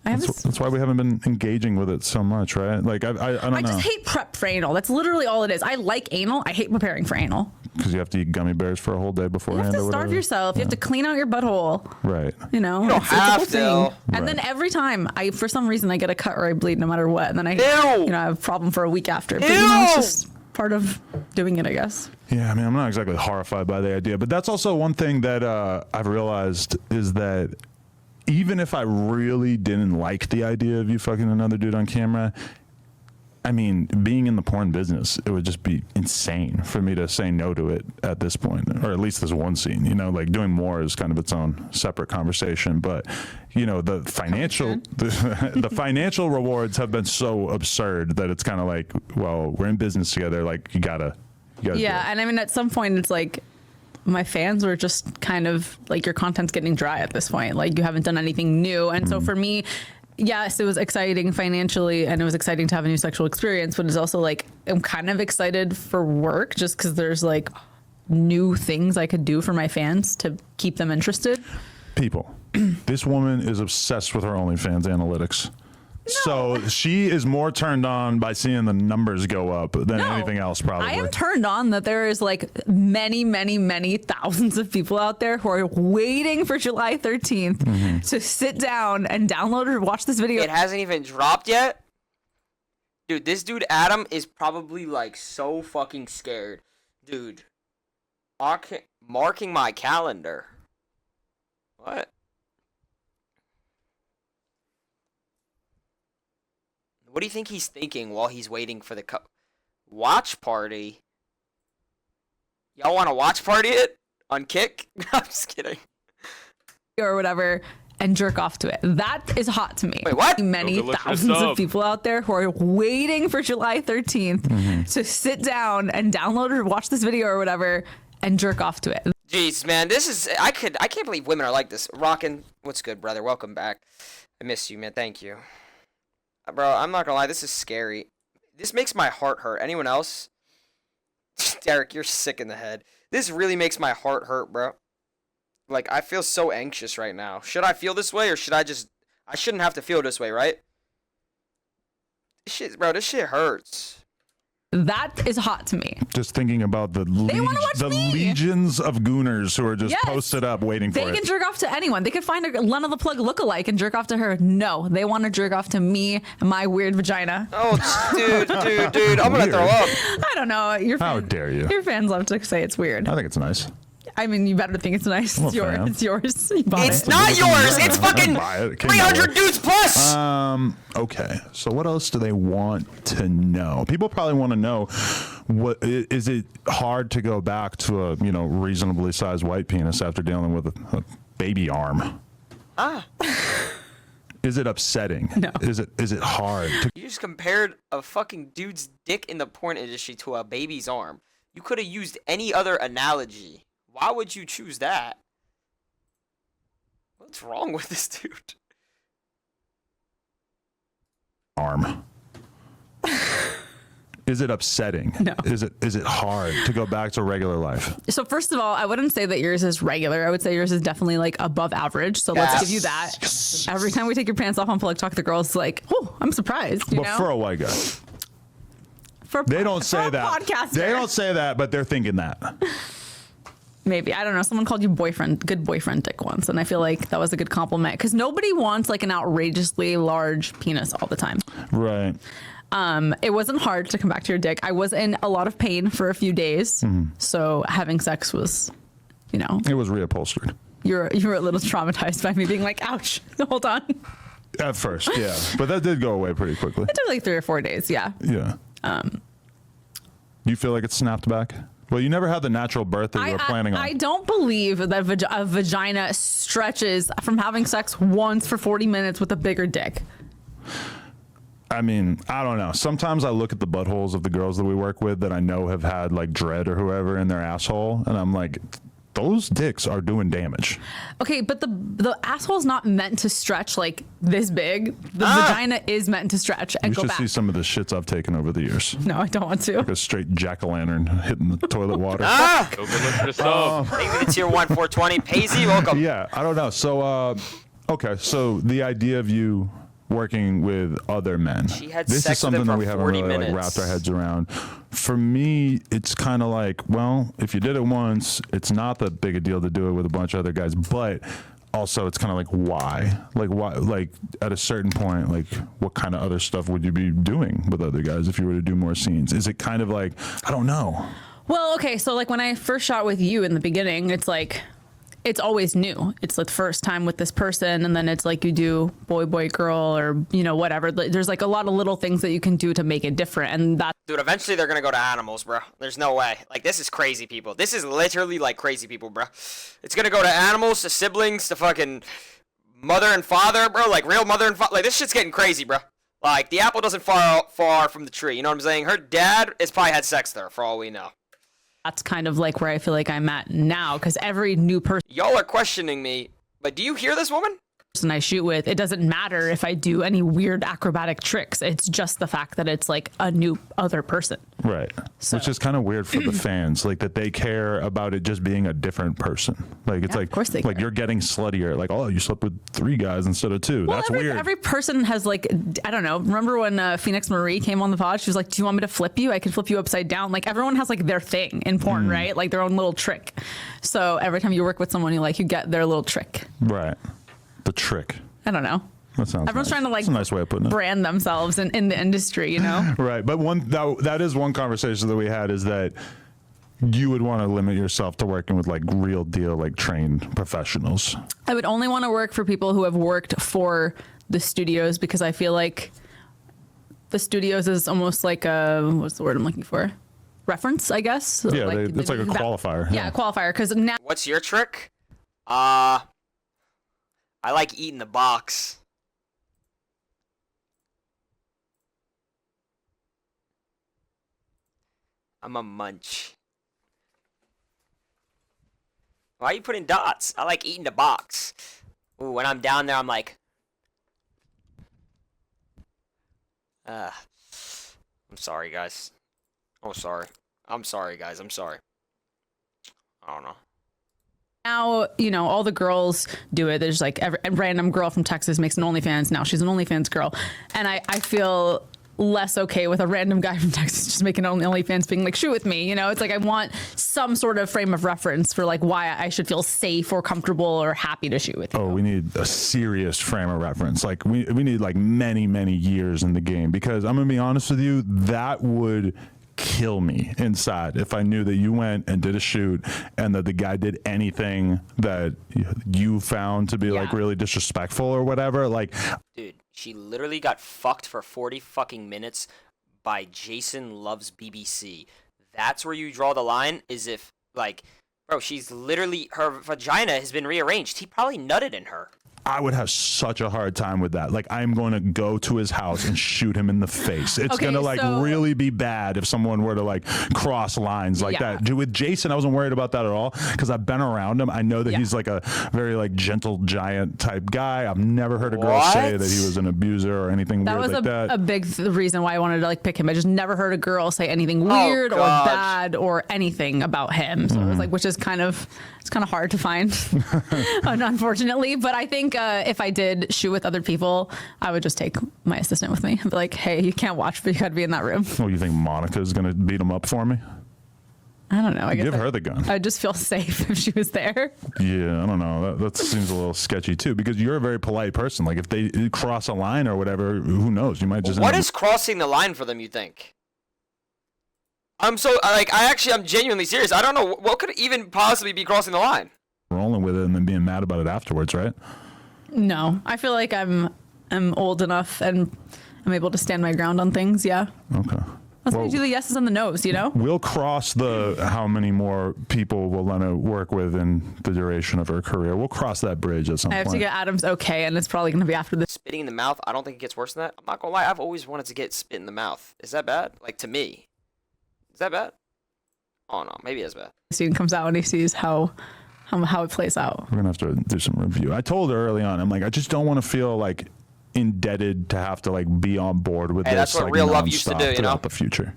That's why we haven't been engaging with it so much, right? Like, I don't know. I just hate prep for anal. That's literally all it is. I like anal. I hate preparing for anal. Because you have to eat gummy bears for a whole day You beforehand. have to or starve whatever. yourself. You have to clean out your butthole. Right. You know, You don't it's a have whole to. thing. And Right. then every time for some reason I get a cut or I bleed no matter what. And then I, Ew. I have a problem for a week after. But it's just part of doing it, I guess. Yeah, I mean, I'm not exactly horrified by the idea, but that's also one thing that I've realized is that even if I really didn't like the idea of you fucking another dude on camera, I mean, being in the porn business, it would just be insane for me to say no to it at this point, or at least this one scene. You know, like doing more is kind of its own separate conversation. But you know, the financial the financial rewards have been so absurd that it's kind of like, well, we're in business together. Like you gotta do Yeah, it. and I mean, at some point, it's like my fans were just kind of like, your content's getting dry at this point. Like you haven't done anything new, and so for me, yes, it was exciting financially, and it was exciting to have a new sexual experience. But it's also like I'm kind of excited for work, just because there's like new things I could do for my fans to keep them interested. People, this woman is obsessed with her OnlyFans analytics. So she is more turned on by seeing the numbers go up than anything else, probably. I am turned on that there is like many, many, many thousands of people out there who are waiting for July 13th to sit down and download or watch this video. It hasn't even dropped yet. Dude, this dude Adam is probably like so fucking scared. Dude, marking my calendar. What? What do you think he's thinking while he's waiting for the watch party? Y'all want to watch party it on Kick? I'm just kidding. Or whatever, and jerk off to it. That is hot to me. Wait, what? Many thousands of people out there who are waiting for July 13th to sit down and download or watch this video or whatever and jerk off to it. Jeez, man, this is I can't believe women are like this. Rockin', what's good, brother? Welcome back. I miss you, man. Thank you. Bro, I'm not gonna lie, this is scary. This makes my heart hurt. Anyone else? Derek, you're sick in the head. This really makes my heart hurt, bro. Like, I feel so anxious right now. Should I feel this way, or should I shouldn't have to feel this way, right? This shit hurts. That is hot to me. Just thinking about the legions of gooners who are just posted up waiting for it. They can jerk off to anyone. They could find a Lena the Plug lookalike and jerk off to her. No, they want to jerk off to me and my weird vagina. Oh, dude, I'm gonna throw up. I don't know. How dare you? Your fans love to say it's weird. I think it's nice. I mean, you better think it's nice. It's yours. fan. It's yours. You bought It's it. not yours. It's fucking It came 300 dudes plus. Okay, so what else do they want to know? People probably want to know, what is it hard to go back to a reasonably sized white penis after dealing with a baby arm? Is it upsetting? No. Is it hard to? You just compared a fucking dude's dick in the porn industry to a baby's arm. You could have used any other analogy. Why would you choose that? What's wrong with this dude? Arm. Is it upsetting? No. Is it hard to go back to regular life? So first of all, I wouldn't say that yours is regular. I would say yours is definitely like above average. So let's give you that. Yes. Every time we take your pants off on Public Talk, the girls like, oh, I'm surprised. You know? For a white guy. They don't say that. Podcaster. They don't say that, but they're thinking that. Maybe. I don't know. Someone called you good boyfriend dick once. And I feel like that was a good compliment because nobody wants like an outrageously large penis all the time. Right. It wasn't hard to come back to your dick. I was in a lot of pain for a few days. So having sex was, It was reupholstered. You were a little traumatized by me being like, ouch, hold on. At first, yeah. But that did go away pretty quickly. It took like 3 or 4 days. Yeah. Yeah. You feel like it snapped back? Well, you never had the natural birth that you were planning on. I don't believe that a vagina stretches from having sex once for 40 minutes with a bigger dick. I mean, I don't know. Sometimes I look at the buttholes of the girls that we work with that I know have had like dread or whoever in their asshole, and I'm like, those dicks are doing damage. Okay, but the asshole's not meant to stretch like this big. The vagina is meant to stretch and go back. You should see some of the shits I've taken over the years. No, I don't want to. Like a straight jack-o'-lantern hitting the toilet water. Thank you to Tier 1 420. Paisy, welcome. Yeah, I don't know. So, okay, so the idea of you working with other men. This is something that we haven't really like wrapped our heads around. For me, it's kind of like, well, if you did it once, it's not that big a deal to do it with a bunch of other guys, but also it's kind of like, why? Like, why? Like, at a certain point, like, what kind of other stuff would you be doing with other guys if you were to do more scenes? Is it kind of like, I don't know. Well, okay, so like when I first shot with you in the beginning, it's like, it's always new. It's the first time with this person, and then it's like you do boy, girl, or whatever. There's like a lot of little things that you can do to make it different, and that. Dude, eventually they're gonna go to animals, bro. There's no way. Like, this is crazy people. This is literally like crazy people, bro. It's gonna go to animals, to siblings, to fucking mother and father, bro. Like real mother and father. Like, this shit's getting crazy, bro. Like, the apple doesn't fall far from the tree. You know what I'm saying? Her dad has probably had sex there, for all we know. That's kind of like where I feel like I'm at now, because every new person Y'all are questioning me, but do you hear this woman? I shoot with, it doesn't matter if I do any weird acrobatic tricks. It's just the fact that it's like a new other person. Right. So. Which is kind of weird for the fans, like that they care about it just being a different person. Like, it's like, of course they like care. you're getting sluttier. Like, oh, you slept with 3 guys instead of 2. Well, that's weird. Every person has like, I don't know. Remember when Phoenix Marie came on the pod? She was like, do you want me to flip you? I can flip you upside down. Like, everyone has like their thing in porn, right? Like their own little trick. So every time you work with someone, you get their little trick. Right. The trick. I don't know. That sounds Everyone's nice. trying to like That's a nice way of putting it. Brand themselves in the industry, Right. But that is one conversation that we had, is that you would want to limit yourself to working with like real deal, like trained professionals. I would only want to work for people who have worked for the studios, because I feel like the studios is almost like a, what's the word I'm looking for? Reference, I guess. Yeah, it's like a qualifier. Yeah, qualifier. Because now. What's your trick? I like eating the box. I'm a munch. Why are you putting dots? I like eating the box. Ooh, when I'm down there, I'm like, I'm sorry, guys. Oh, sorry. I'm sorry, guys. I'm sorry. I don't know. Now, you know, all the girls do it. There's like a random girl from Texas makes an OnlyFans. Now she's an OnlyFans girl. And I feel less okay with a random guy from Texas just making an OnlyFans being like, shoot with me. You know, it's like I want some sort of frame of reference for like why I should feel safe or comfortable or happy to shoot with you. Oh, we need a serious frame of reference. Like we need like many, many years in the game, because I'm going to be honest with you, that would kill me inside if I knew that you went and did a shoot and that the guy did anything that you found to be like really disrespectful or whatever. Like, dude, she literally got fucked for 40 fucking minutes by Jason Loves BBC. That's where you draw the line, is if, like, bro, she's literally, her vagina has been rearranged. He probably nutted in her. I would have such a hard time with that. Like, I'm going to go to his house and shoot him in the face. It's Okay, going to like really be bad if someone were to like cross lines like that. With Jason, I wasn't worried about that at all because I've been around him. I know that he's like a very like gentle giant type guy. I've never heard a girl say that he was an abuser or anything weird like that. That was a big reason why I wanted to like pick him. I just never heard a girl say anything weird or bad or anything about him. So it was like, which is kind of, it's kind of hard to find, unfortunately. But I think if I did shoot with other people, I would just take my assistant with me and be like, hey, you can't watch, but you got to be in that room. Well, you think Monica's going to beat him up for me? I don't know. I guess Give her the gun. I'd just feel safe if she was there. Yeah, I don't know. That seems a little sketchy too, because you're a very polite person. Like if they cross a line or whatever, who knows? You might just. What is crossing the line for them, you think? I'm genuinely serious. I don't know what could even possibly be crossing the line. Rolling with it and then being mad about it afterwards, right? No, I feel like I'm old enough and I'm able to stand my ground on things. Yeah. Okay. That's why you do the yeses and the nos, you know? We'll cross the how many more people will Lena work with in the duration of her career. We'll cross that bridge at some point. I have to get Adam's okay, and it's probably going to be after this. Spitting in the mouth, I don't think it gets worse than that. I'm not going to lie, I've always wanted to get spit in the mouth. Is that bad? Like, to me. Is that bad? Oh, no, maybe it's bad. Scene comes out and he sees how it plays out. We're going to have to do some review. I told her early on, I'm like, I just don't want to feel like indebted to have to like be on board with this. That's what like, real love used to do, you know? The future.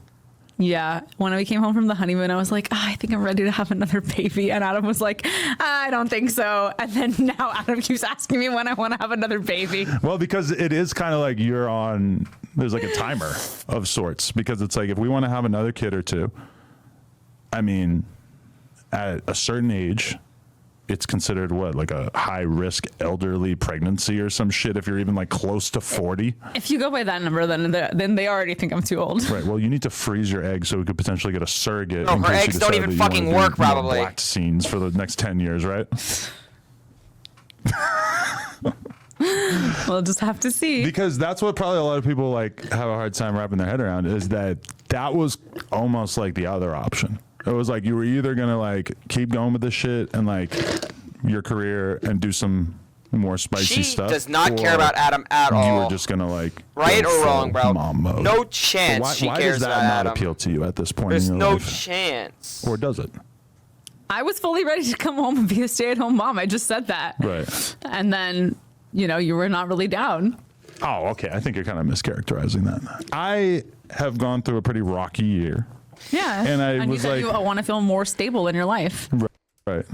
Yeah. When we came home from the honeymoon, I was like, I think I'm ready to have another baby. And Adam was like, I don't think so. And then now Adam keeps asking me when I want to have another baby. Well, because it is kind of like there's like a timer of sorts, because it's like if we want to have another kid or two, I mean, at a certain age, it's considered like a high risk elderly pregnancy or some shit if you're even like close to 40. If you go by that number, then they already think I'm too old. Right. Well, you need to freeze your eggs so we could potentially get a surrogate. No, her eggs don't even fucking work, probably. Black scenes for the next 10 years, right? We'll just have to see. Because that's what probably a lot of people like have a hard time wrapping their head around, is that was almost like the other option. It was like you were either gonna like keep going with this shit and like your career and do some more spicy stuff. She does not care about Adam at all. You were just gonna like right or wrong, bro. Mom mode. No chance. She why cares does that about not Adam. appeal to you at this point? There's in your no life? chance. Or does it? I was fully ready to come home and be a stay-at-home mom. I just said that. Right. And then, you were not really down. Oh, okay. I think you're kind of mischaracterizing that. I have gone through a pretty rocky year. Yeah. And you said you want to feel more stable in your life. Right.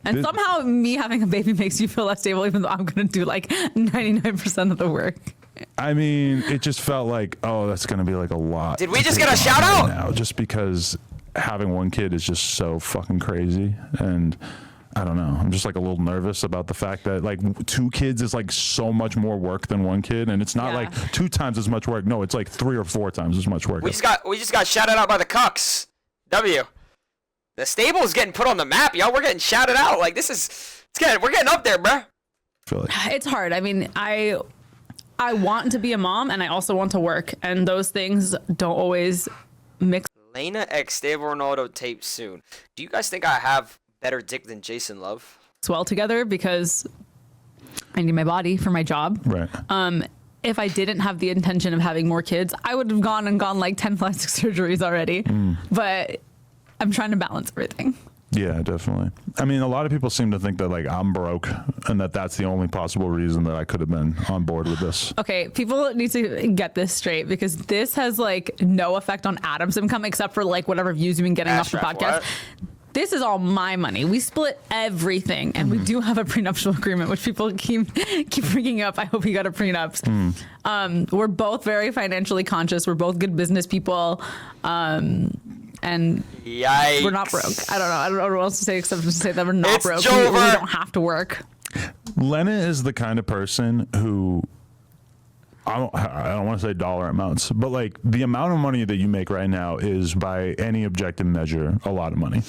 And somehow me having a baby makes you feel less stable, even though I'm going to do like 99% of the work. I mean, it just felt like, that's going to be like a lot. Did we just get a shout out? Now, just because having one kid is just so fucking crazy. And I don't know. I'm just like a little nervous about the fact that like 2 kids is like so much more work than 1 kid, and it's not like 2 times as much work. No, it's like 3 or 4 times as much work. We just got shouted out by the Cucks. The stable is getting put on the map, y'all. We're getting shouted out. Like we're getting up there, bruh. Feel like. It's hard. I mean, I want to be a mom and I also want to work, and those things don't always mix Lena X Stable Ronaldo tape soon. Do you guys think I have better dick than Jason Love? well together because I need my body for my job. Right. If I didn't have the intention of having more kids, I would have gone like 10 plastic surgeries already. But I'm trying to balance everything. Yeah, definitely. I mean, a lot of people seem to think that like I'm broke and that that's the only possible reason that I could have been on board with this. Okay, people need to get this straight because this has like no effect on Adam's income except for like whatever views you've been getting off the podcast. What? This is all my money. We split everything, and we do have a prenuptial agreement, which people keep bringing up. I hope you got a prenup. We're both very financially conscious. We're both good business people. And Yikes. we're not broke. I don't know what else to say except to say that we're not It's broke. We Jover. don't have to work. Lena is the kind of person who I don't want to say dollar amounts, but like the amount of money that you make right now is by any objective measure a lot of money.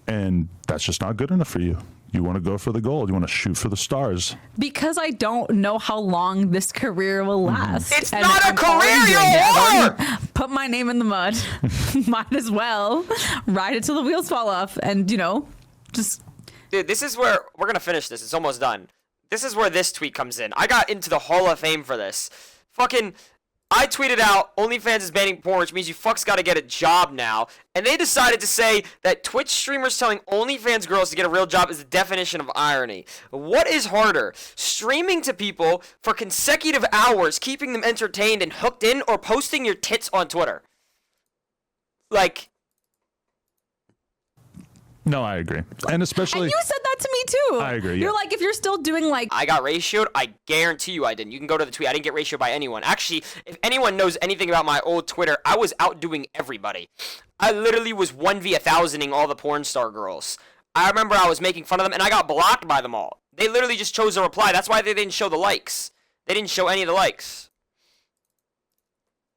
And that's just not good enough for you. You want to go for the gold. You want to shoot for the stars. Because I don't know how long this career will last. It's not a career, you I've whore! already put my name in the mud. Might as well ride it till the wheels fall off and, just... Dude, this is where we're gonna finish this. It's almost done. This is where this tweet comes in. I got into the Hall of Fame for this. I tweeted out, OnlyFans is banning porn, which means you fucks gotta get a job now. And they decided to say that Twitch streamers telling OnlyFans girls to get a real job is the definition of irony. What is harder? Streaming to people for consecutive hours, keeping them entertained and hooked in, or posting your tits on Twitter? No, I agree. And especially... And you said that to me too. I agree, You're yeah. like, if you're still doing like... I got ratioed. I guarantee you I didn't. You can go to the tweet. I didn't get ratioed by anyone. Actually, if anyone knows anything about my old Twitter, I was outdoing everybody. I literally was 1v1000ing all the porn star girls. I remember I was making fun of them, and I got blocked by them all. They literally just chose to reply. That's why they didn't show the likes. They didn't show any of the likes.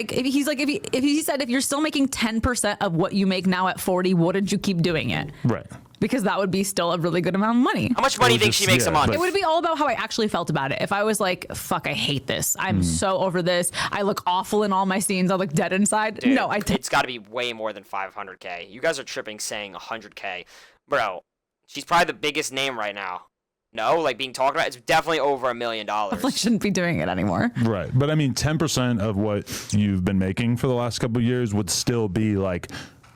He's like, if he said, if you're still making 10% of what you make now at 40, wouldn't you keep doing it? Right. Because that would be still a really good amount of money. How much money do you think just- she makes yeah, a month? but- It would be all about how I actually felt about it. If I was like, fuck, I hate this. I'm so over this. I look awful in all my scenes. I look dead inside. Dude, No, it's got to be way more than 500K. You guys are tripping saying 100K. Bro, she's probably the biggest name right now. No, like being talked about, it's definitely over $1 million. definitely shouldn't be doing it anymore. Right. But I mean, 10% of what you've been making for the last couple of years would still be like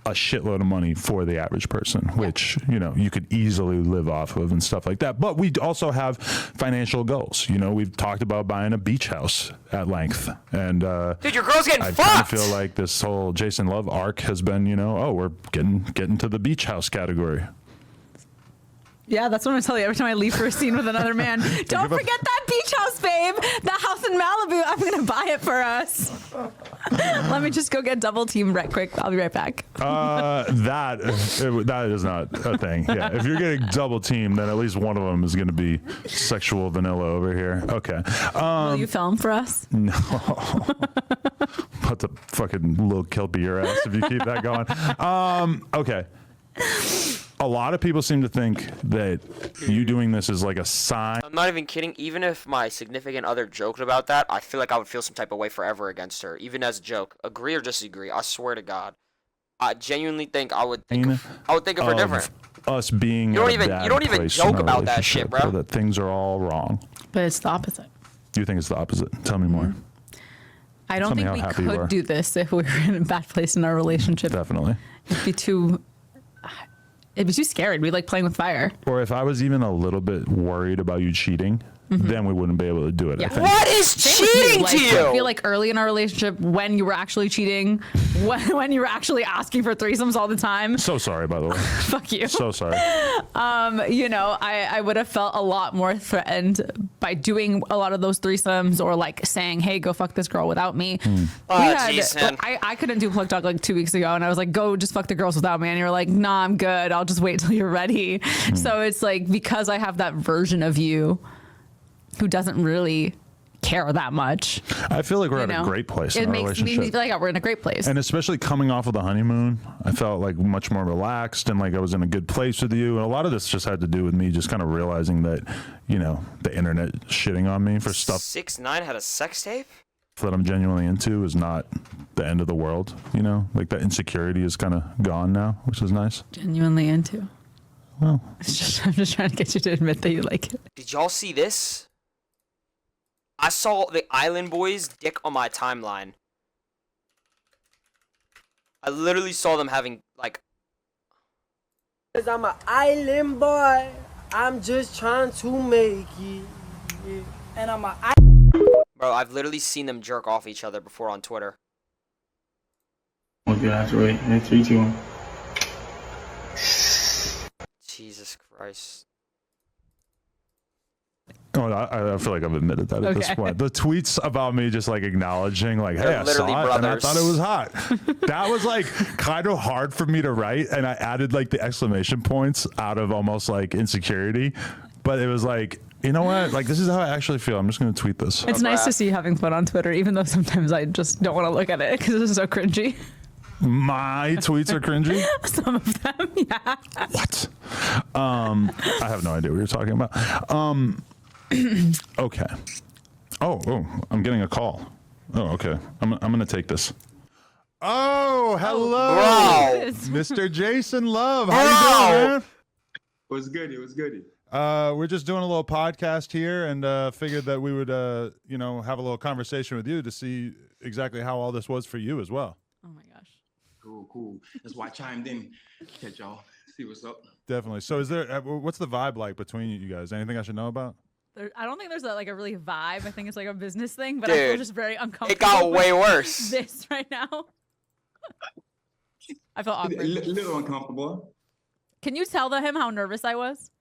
a shitload of money for the average person, which, you could easily live off of and stuff like that. But we also have financial goals. We've talked about buying a beach house at length. And Dude, your girl's getting I kind fucked! of feel like this whole Jason Love arc has been, we're getting to the beach house category. Yeah, that's what I'm telling you every time I leave for a scene with another man. Don't forget that beach house, babe. That house in Malibu. I'm going to buy it for us. Let me just go get double teamed right quick. I'll be right back. That is not a thing. Yeah, if you're getting double teamed, then at least one of them is going to be sexual vanilla over here. Okay. Will you film for us? No. Put the fucking little kelpie your ass if you keep that going. Okay. A lot of people seem to think that you doing this is like a sign. I'm not even kidding. Even if my significant other joked about that, I feel like I would feel some type of way forever against her, even as a joke. Agree or disagree? I swear to God, I genuinely think I would think of her different. Us being You don't at a even- bad you don't even place joke in our about that shit, relationship, bro. or that things are all wrong. But it's the opposite. You think it's the opposite? Tell me more. I don't Tell me think how we happy you are. could do this if we were in a bad place in our relationship. Definitely. It'd be too scary. We'd be like playing with fire. Or if I was even a little bit worried about you cheating, then we wouldn't be able to do it. Yeah. I think. What is cheating Like, to you? I feel like early in our relationship, when you were actually cheating, when you were actually asking for threesomes all the time, So sorry, by the way. fuck you. So sorry. I would have felt a lot more threatened by doing a lot of those threesomes or like saying, hey, go fuck this girl without me. Jason. I couldn't do Plug Talk like 2 weeks ago, and I was like, go just fuck the girls without me. And you're like, nah, I'm good. I'll just wait till you're ready. So it's like, because I have that version of you who doesn't really care that much. I feel like we're at know? a great place It in our makes me relationship. feel like we're in a great place. And especially coming off of the honeymoon, I felt like much more relaxed and like I was in a good place with you. And a lot of this just had to do with me just kind of realizing that, you know, the internet shitting on me for stuff 6ix9ine had a sex tape? that I'm genuinely into is not the end of the world, you know? Like that insecurity is kind of gone now, which is nice. Genuinely into. Well, I'm just trying to get you to admit that you like it. Did y'all see this? I saw the Island Boys' dick on my timeline. I literally saw them having, like... Cause I'm an island boy, I'm just trying to make it. Yeah. And I'm a Bro, I've literally seen them jerk off each other before on Twitter. Okay, that's right. And 3, 2, 1. Jesus Christ. oh, I feel like I've admitted that at this Okay. point. The tweets about me just like acknowledging like, hey, They're I literally saw it and I brothers. thought it was hot. That was like kind of hard for me to write. And I added like the exclamation points out of almost like insecurity. But it was like, you know what? Like, this is how I actually feel. I'm just going to tweet this. It's nice to see you having fun on Twitter, even though sometimes I just don't want to look at it because it's so cringy. My tweets are cringy. Some of them, yeah. What? I have no idea what you're talking about. Okay. Oh, I'm getting a call. Oh, okay. I'm going to take this. Oh, hello. Bro! Mr. Jason Love. How you doing, man? What's good? It was good. We're just doing a little podcast here and figured that we would, you know, have a little conversation with you to see exactly how all this was for you as well. Oh my gosh. Cool. That's why I chimed in. Catch y'all. See what's up. Definitely. So is there, what's the vibe like between you guys? Anything I should know about? I don't think there's a really vibe. I think it's like a business thing, but I feel Dude, just very uncomfortable. It got with way worse. This right now. I feel A awkward. little uncomfortable. Can you tell him how nervous I was?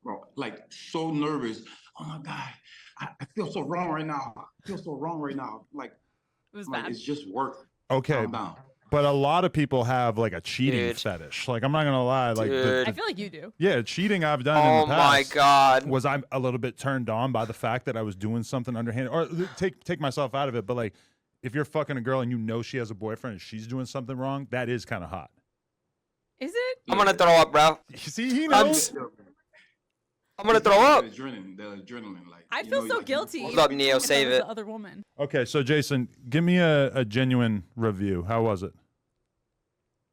Bro, like so nervous. Oh my God. I feel so wrong right now. Like, It was like bad. it's just work. Okay. Calm down. But a lot of people have like a cheating Dude. fetish. Like, I'm not going to lie. Like, Dude. I feel like you do. yeah, cheating I've done Oh in the my past. god. Was I'm a little bit turned on by the fact that I was doing something underhand, or take myself out of it. But like, if you're fucking a girl and you know she has a boyfriend and she's doing something wrong, that is kind of hot. Is it? I'm gonna throw up, bro. See, he I'm knows. I'm gonna throw up. The adrenaline. Like, I you feel know, so like, guilty. Hold up, even Neo, if I save was it. The other woman. Okay, so Jason, give me a genuine review. How was it?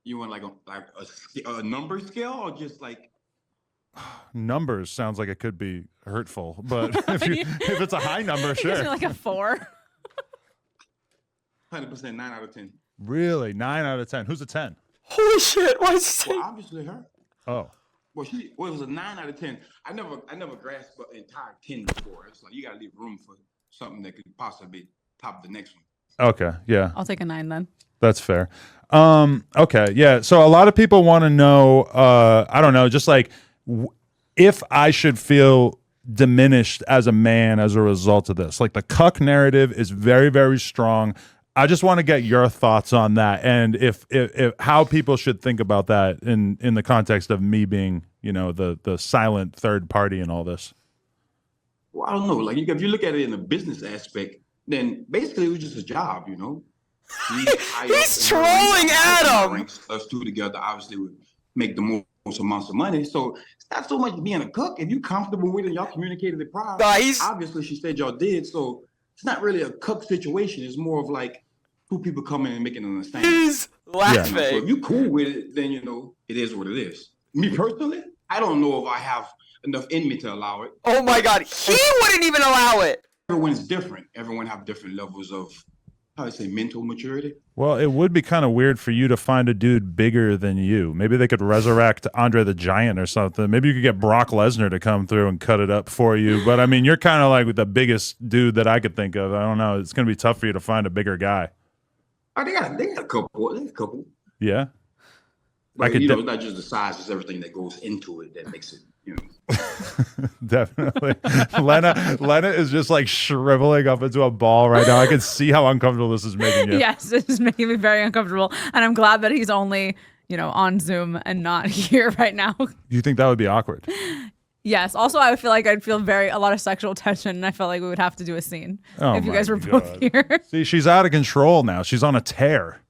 You want like a number scale or just like Numbers sounds like it could be hurtful, but if it's a high number, He gives me sure. like a 4. 100% 9 out of 10? Really, 9 out of 10. Who's a 10? Holy shit! Why is Well, obviously her. Oh, Well, it was a 9 out of 10. I never grasped an entire 10 before. It's like you gotta leave room for something that could possibly top the next one. okay, yeah. I'll take a 9 then. That's fair. Okay, yeah. So a lot of people want to know, I don't know, just like if I should feel diminished as a man as a result of this. Like the cuck narrative is very, very strong. I just want to get your thoughts on that, and if how people should think about that in the context of me being, you know, the silent third party in all this. Well, I don't know. Like if you look at it in the business aspect, then basically it was just a job, you know. He's trolling Adam. Us two together obviously would make the most amounts of money. So it's not so much being a cook. If you're comfortable with it, y'all communicated it prior. Nah, he's- Obviously, she said y'all did. So it's not really a cook situation. It's more of like two people coming and making an understanding. He's So laughing. if you cool with it, then you know it is what it is. Me personally, I don't know if I have enough in me to allow it. Oh my god, he wouldn't even allow it. Everyone's different. Everyone have different levels of, how do I say, mental maturity. Well, it would be kind of weird for you to find a dude bigger than you. Maybe they could resurrect Andre the Giant or something. Maybe you could get Brock Lesnar to come through and cut it up for you. But I mean, you're kind of like the biggest dude that I could think of. I don't know. It's going to be tough for you to find a bigger guy. Oh, they got a couple. They got a couple. Yeah. But, could you know, de- it's not just the size, it's everything that goes into it that makes it, you know. Definitely. Lena is just like shriveling up into a ball right now. I can see how uncomfortable this is making you. Yes, it is making me very uncomfortable, and I'm glad that he's only, on Zoom and not here right now. Do you think that would be awkward? Yes. Also, I feel like I'd feel a lot of sexual tension, and I felt like we would have to do a scene if you guys were both here. See, she's out of control now. She's on a tear.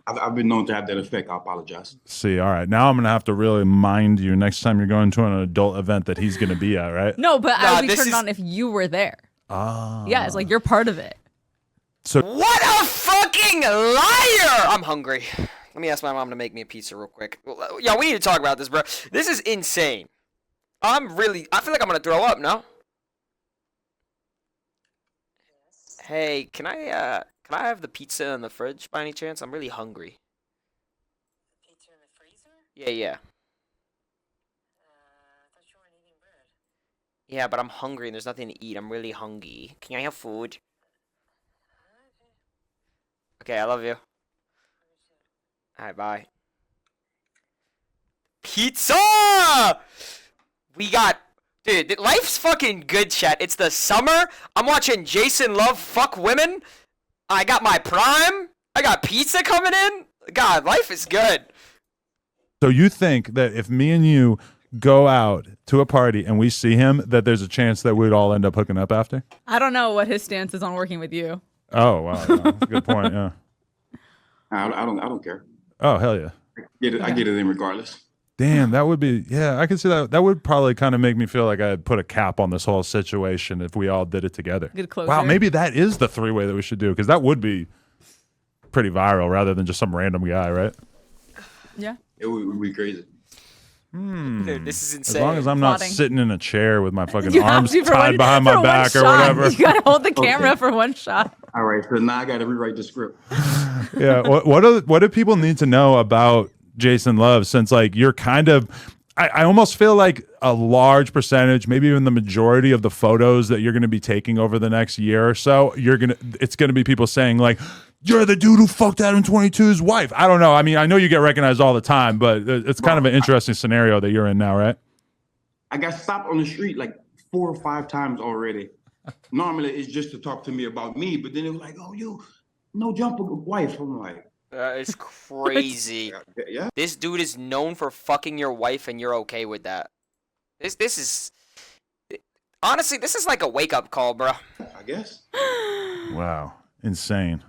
I've been known to have that effect. I apologize. See, all right. Now I'm going to have to really mind you next time you're going to an adult event that he's going to be at, right? No, but I would be turned on if you were there. Yeah, it's like you're part of it. So What a fucking liar! I'm hungry. Let me ask my mom to make me a pizza real quick. Yo, we need to talk about this, bro. This is insane. I feel like I'm gonna throw up, no? Hey, can I have the pizza in the fridge by any chance? I'm really hungry. Pizza in the freezer? Yeah. I thought you weren't eating bread. Yeah, but I'm hungry and there's nothing to eat. I'm really hungry. Can I have food? Okay, I love you. Alright, bye. Pizza! We got... Dude, life's fucking good, chat. It's the summer. I'm watching Jason Love fuck women. I got my prime. I got pizza coming in. God, life is good. So you think that if me and you go out to a party and we see him, that there's a chance that we'd all end up hooking up after? I don't know what his stance is on working with you. Oh, wow. That's a good point, yeah. I don't care. Oh, hell yeah. I get it in regardless. Damn, that would be, yeah, I can see that. That would probably kind of make me feel like I had put a cap on this whole situation if we all did it together. Good closer. Wow, maybe that is the three-way that we should do, because that would be pretty viral rather than just some random guy, right? Yeah. It would be crazy. Dude, this is insane. As long as I'm not Plotting. sitting in a chair with my fucking You have arms to for tied one- behind for my one back or shot. whatever. You gotta hold the camera for one shot. All right, so now I got to rewrite the script. Yeah. What do people need to know about Jason Love, since like you're kind of, I almost feel like a large percentage, maybe even the majority of the photos that you're going to be taking over the next year or so, it's going to be people saying like, you're the dude who fucked Adam22's wife. I don't know. I mean, I know you get recognized all the time, but it's kind of an interesting scenario that you're in now, right? I got stopped on the street like 4 or 5 times already. Normally it's just to talk to me about me, but then it was like, oh, you no jumper wife. I'm like, That is crazy. yeah. This dude is known for fucking your wife and you're okay with that. This is... Honestly, this is like a wake-up call, bro. I guess. Wow. Insane.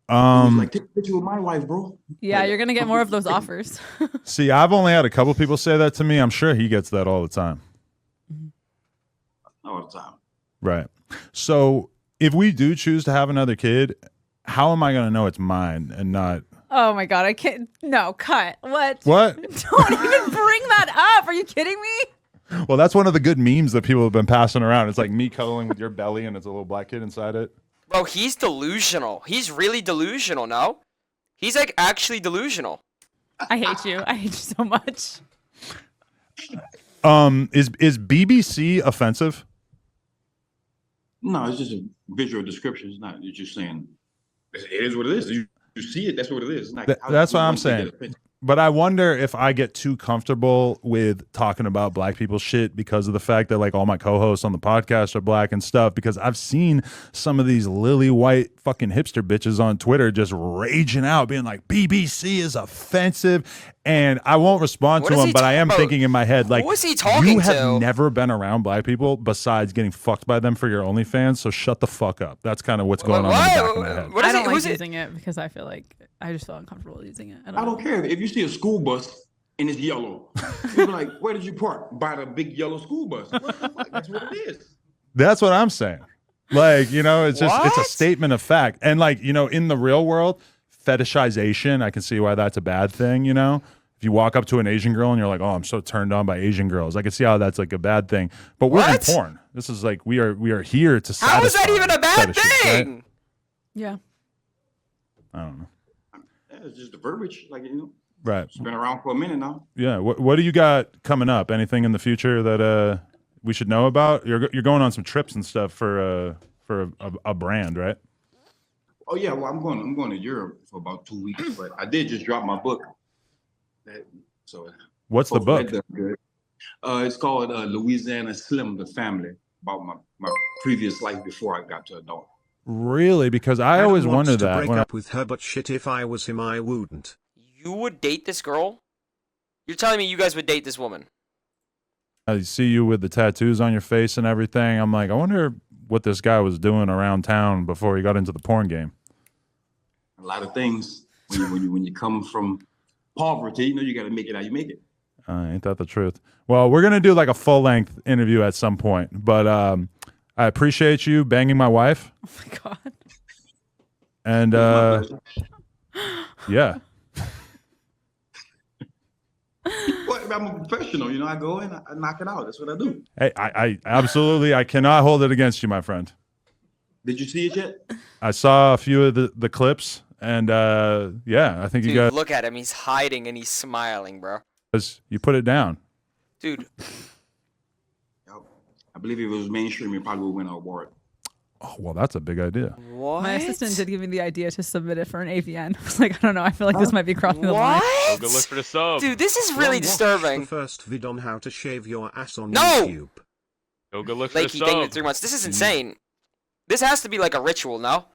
He was like, take a picture with my wife, bro. Yeah, you're gonna get more of those offers. See, I've only had a couple people say that to me. I'm sure he gets that all the time. All the time. Right. So if we do choose to have another kid, how am I going to know it's mine and not? Oh my god, I can't. No, cut. What? What? Don't even bring that up. Are you kidding me? Well, that's one of the good memes that people have been passing around. It's like me cuddling with your belly and it's a little black kid inside it. Bro, He's delusional. He's really delusional, no? He's like actually delusional. I hate you. I hate you so much. Is BBC offensive? No, it's just a visual description. It's not. You're just saying it is what it is. You see it. That's what it is. It's not, That's what I'm saying. But I wonder if I get too comfortable with talking about black people shit because of the fact that like all my co-hosts on the podcast are black and stuff, because I've seen some of these lily white fucking hipster bitches on Twitter just raging out being like BBC is offensive, and I won't respond to them, but I am thinking in my head like, who is he talking you have to? never been around black people besides getting fucked by them for your OnlyFans, so shut the fuck up. That's kind of what's going on in the back of my head. What I is don't it? like Who's it? using it because I feel like I just feel uncomfortable using it. I don't care if you see a school bus and it's yellow. You're like, where did you park? By the big yellow school bus. What the fuck? That's what it is. That's what I'm saying. Like, you know, it's just, it's a What? statement of fact. And like, you know, in the real world, fetishization, I can see why that's a bad thing, you know? If you walk up to an Asian girl and you're like, oh, I'm so turned on by Asian girls, I can see how that's like a bad thing. But we're What? in porn. This is like, we are here to satisfy How is that even a bad fetishes, right? thing? Yeah. I don't know. Yeah, it's just the verbiage. Like, you know, Right. it's been around for a minute now. Yeah. What do you got coming up? Anything in the future that we should know about? You're going on some trips and stuff for a brand, right? Oh yeah, well I'm going to Europe for about 2 weeks, but I did just drop my book. So What's the hopefully book? that does good. It's called Louisiana Slim, the Family, about my previous life before I got to adult. Really? Because I always wondered that. break When up with her, but shit, if I was him, I wouldn't. You would date this girl? You're telling me you guys would date this woman? I see you with the tattoos on your face and everything. I'm like, I wonder what this guy was doing around town before he got into the porn game. A lot of things when you come from poverty, you got to make it how you make it. Ain't that the truth? Well, we're gonna do like a full length interview at some point, but I appreciate you banging my wife. Oh my god. And yeah. Well, I'm a professional, I go in, I knock it out. That's what I do. Hey, I absolutely, I cannot hold it against you, my friend. Did you see it yet? I saw a few of the clips, and yeah, I think Dude, you guys, look at him. He's hiding and he's smiling, bro. you put it down. Dude, I believe if it was mainstream, it probably would win an award. Oh, well, that's a big idea. what? My assistant did give me the idea to submit it for an AVN. I was like, I don't know. I feel like this might be crossing the line. What? Go look for the sub. Dude, this is really disturbing. The first vid on how to shave your ass on No! YouTube. Go look for the Lakey, thank you sub. 3 months. This is insane. This has to be like a ritual, no?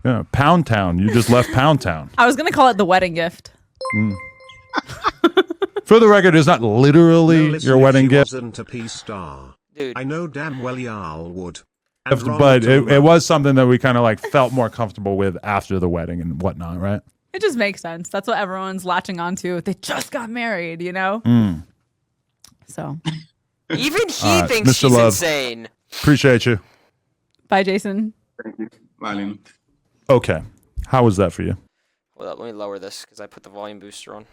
Yeah, Pound Town. You just left Pound Town. I was gonna call it the wedding gift. For the record, it's not literally No, listen, your if wedding she gift, wasn't a P-star. Dude. I know damn well y'all would. And but Ronaldo it was something that we kind of like felt more comfortable with after the wedding and whatnot, right? It just makes sense. That's what everyone's latching onto. They just got married, So, Even he All right, thinks Mr. she's Love. insane. Appreciate you. bye, Jason. Thank you. Violin. Okay. How was that for you? Hold up, let me lower this because I put the volume booster on.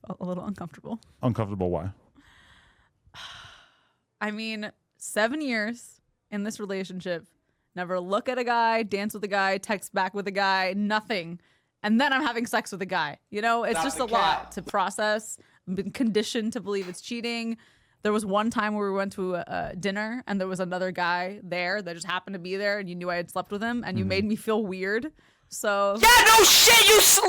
Felt a little uncomfortable. Uncomfortable, why? I mean, 7 years in this relationship, never look at a guy, dance with a guy, text back with a guy, nothing. And then I'm having sex with a guy. It's just a lot to process. I've been conditioned to believe it's cheating. There was one time where we went to a dinner and there was another guy there that just happened to be there and you knew I had slept with him and you made me feel weird. So Yeah, no shit,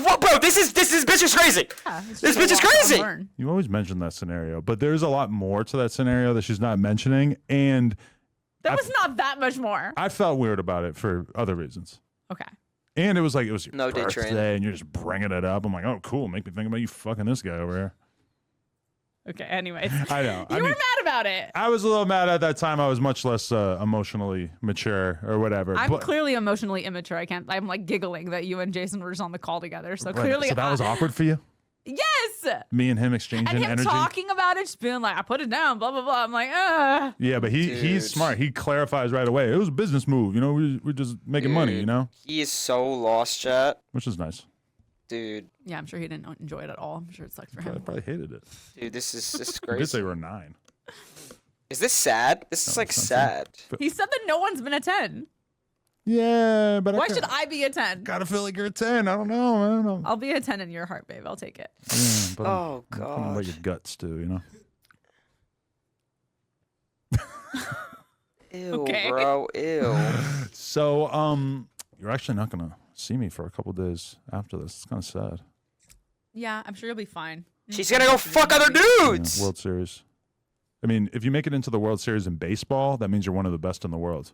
what, bro, this bitch is crazy. yeah, it's This just a bitch is lot to crazy. unlearn. You always mention that scenario, but there's a lot more to that scenario that she's not mentioning, and There was not that much more. I felt weird about it for other reasons. Okay. And it was like it was your No day birthday, train. and you're just bringing it up. I'm like, oh, cool, make me think about you fucking this guy over here. Okay. Anyways, I know. you were mad about it. I was a little mad at that time. I was much less emotionally mature or whatever. I'm but, clearly emotionally immature. I'm like giggling that you and Jason were just on the call together. So Right, clearly, so that was awkward for you. Yes. Me and him exchanging And him energy. talking about it, just being like, I put it down, blah blah blah. I'm like, Yeah, but he's Dude. smart. He clarifies right away. It was a business move. We're just making money. Dude. He is so lost, chat. Which is nice. Dude, Yeah, I'm sure he didn't enjoy it at all. I'm sure it sucked for I him. probably hated it. dude, this is I guess crazy. they were 9. Is this sad? This is No, like it's not sad. sad. He said that no one's been a 10. Yeah, but Why should I be a 10? gotta feel like you're a 10. I don't know, man. I'll be a 10 in your heart, babe. I'll take it. Yeah, but Oh, I'm kinda God. like your guts too, Ew, Okay. bro. Ew. So, you're actually not gonna see me for a couple days after this. It's kind of sad. Yeah, I'm sure you'll be fine. She's gonna go fuck other Yeah, dudes. World Series. I mean, if you make it into the World Series in baseball, that means you're one of the best in the world.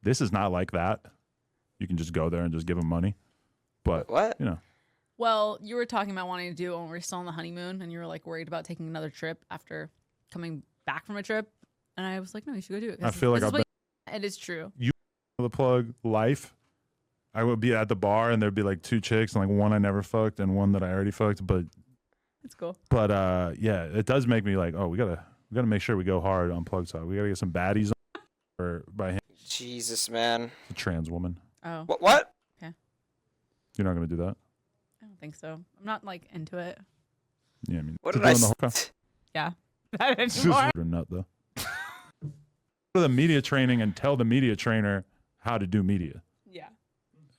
This is not like that. You can just go there and just give them money. But What? Well, you were talking about wanting to do it when we were still on the honeymoon, and you were like worried about taking another trip after coming back from a trip. And I was like, no, you should go do it. I feel like I've been It is true. the plug life. I would be at the bar and there'd be like 2 chicks and like one I never fucked and one that I already fucked. But It's cool. yeah, it does make me like, oh, we gotta make sure we go hard on Plug Talk. We gotta get some baddies on or by him, Jesus, man. a trans woman. Oh, What? You're not gonna do that. I don't think so. I'm not like into it. Yeah, I mean, What to did I? doing the whole- s- Yeah. Not This anymore. is a nut though. Go to the media training and tell the media trainer how to do media. Yeah.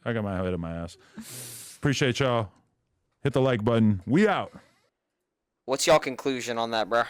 I got my head in my ass. Appreciate y'all. Hit the like button. We out. What's y'all conclusion on that, bro?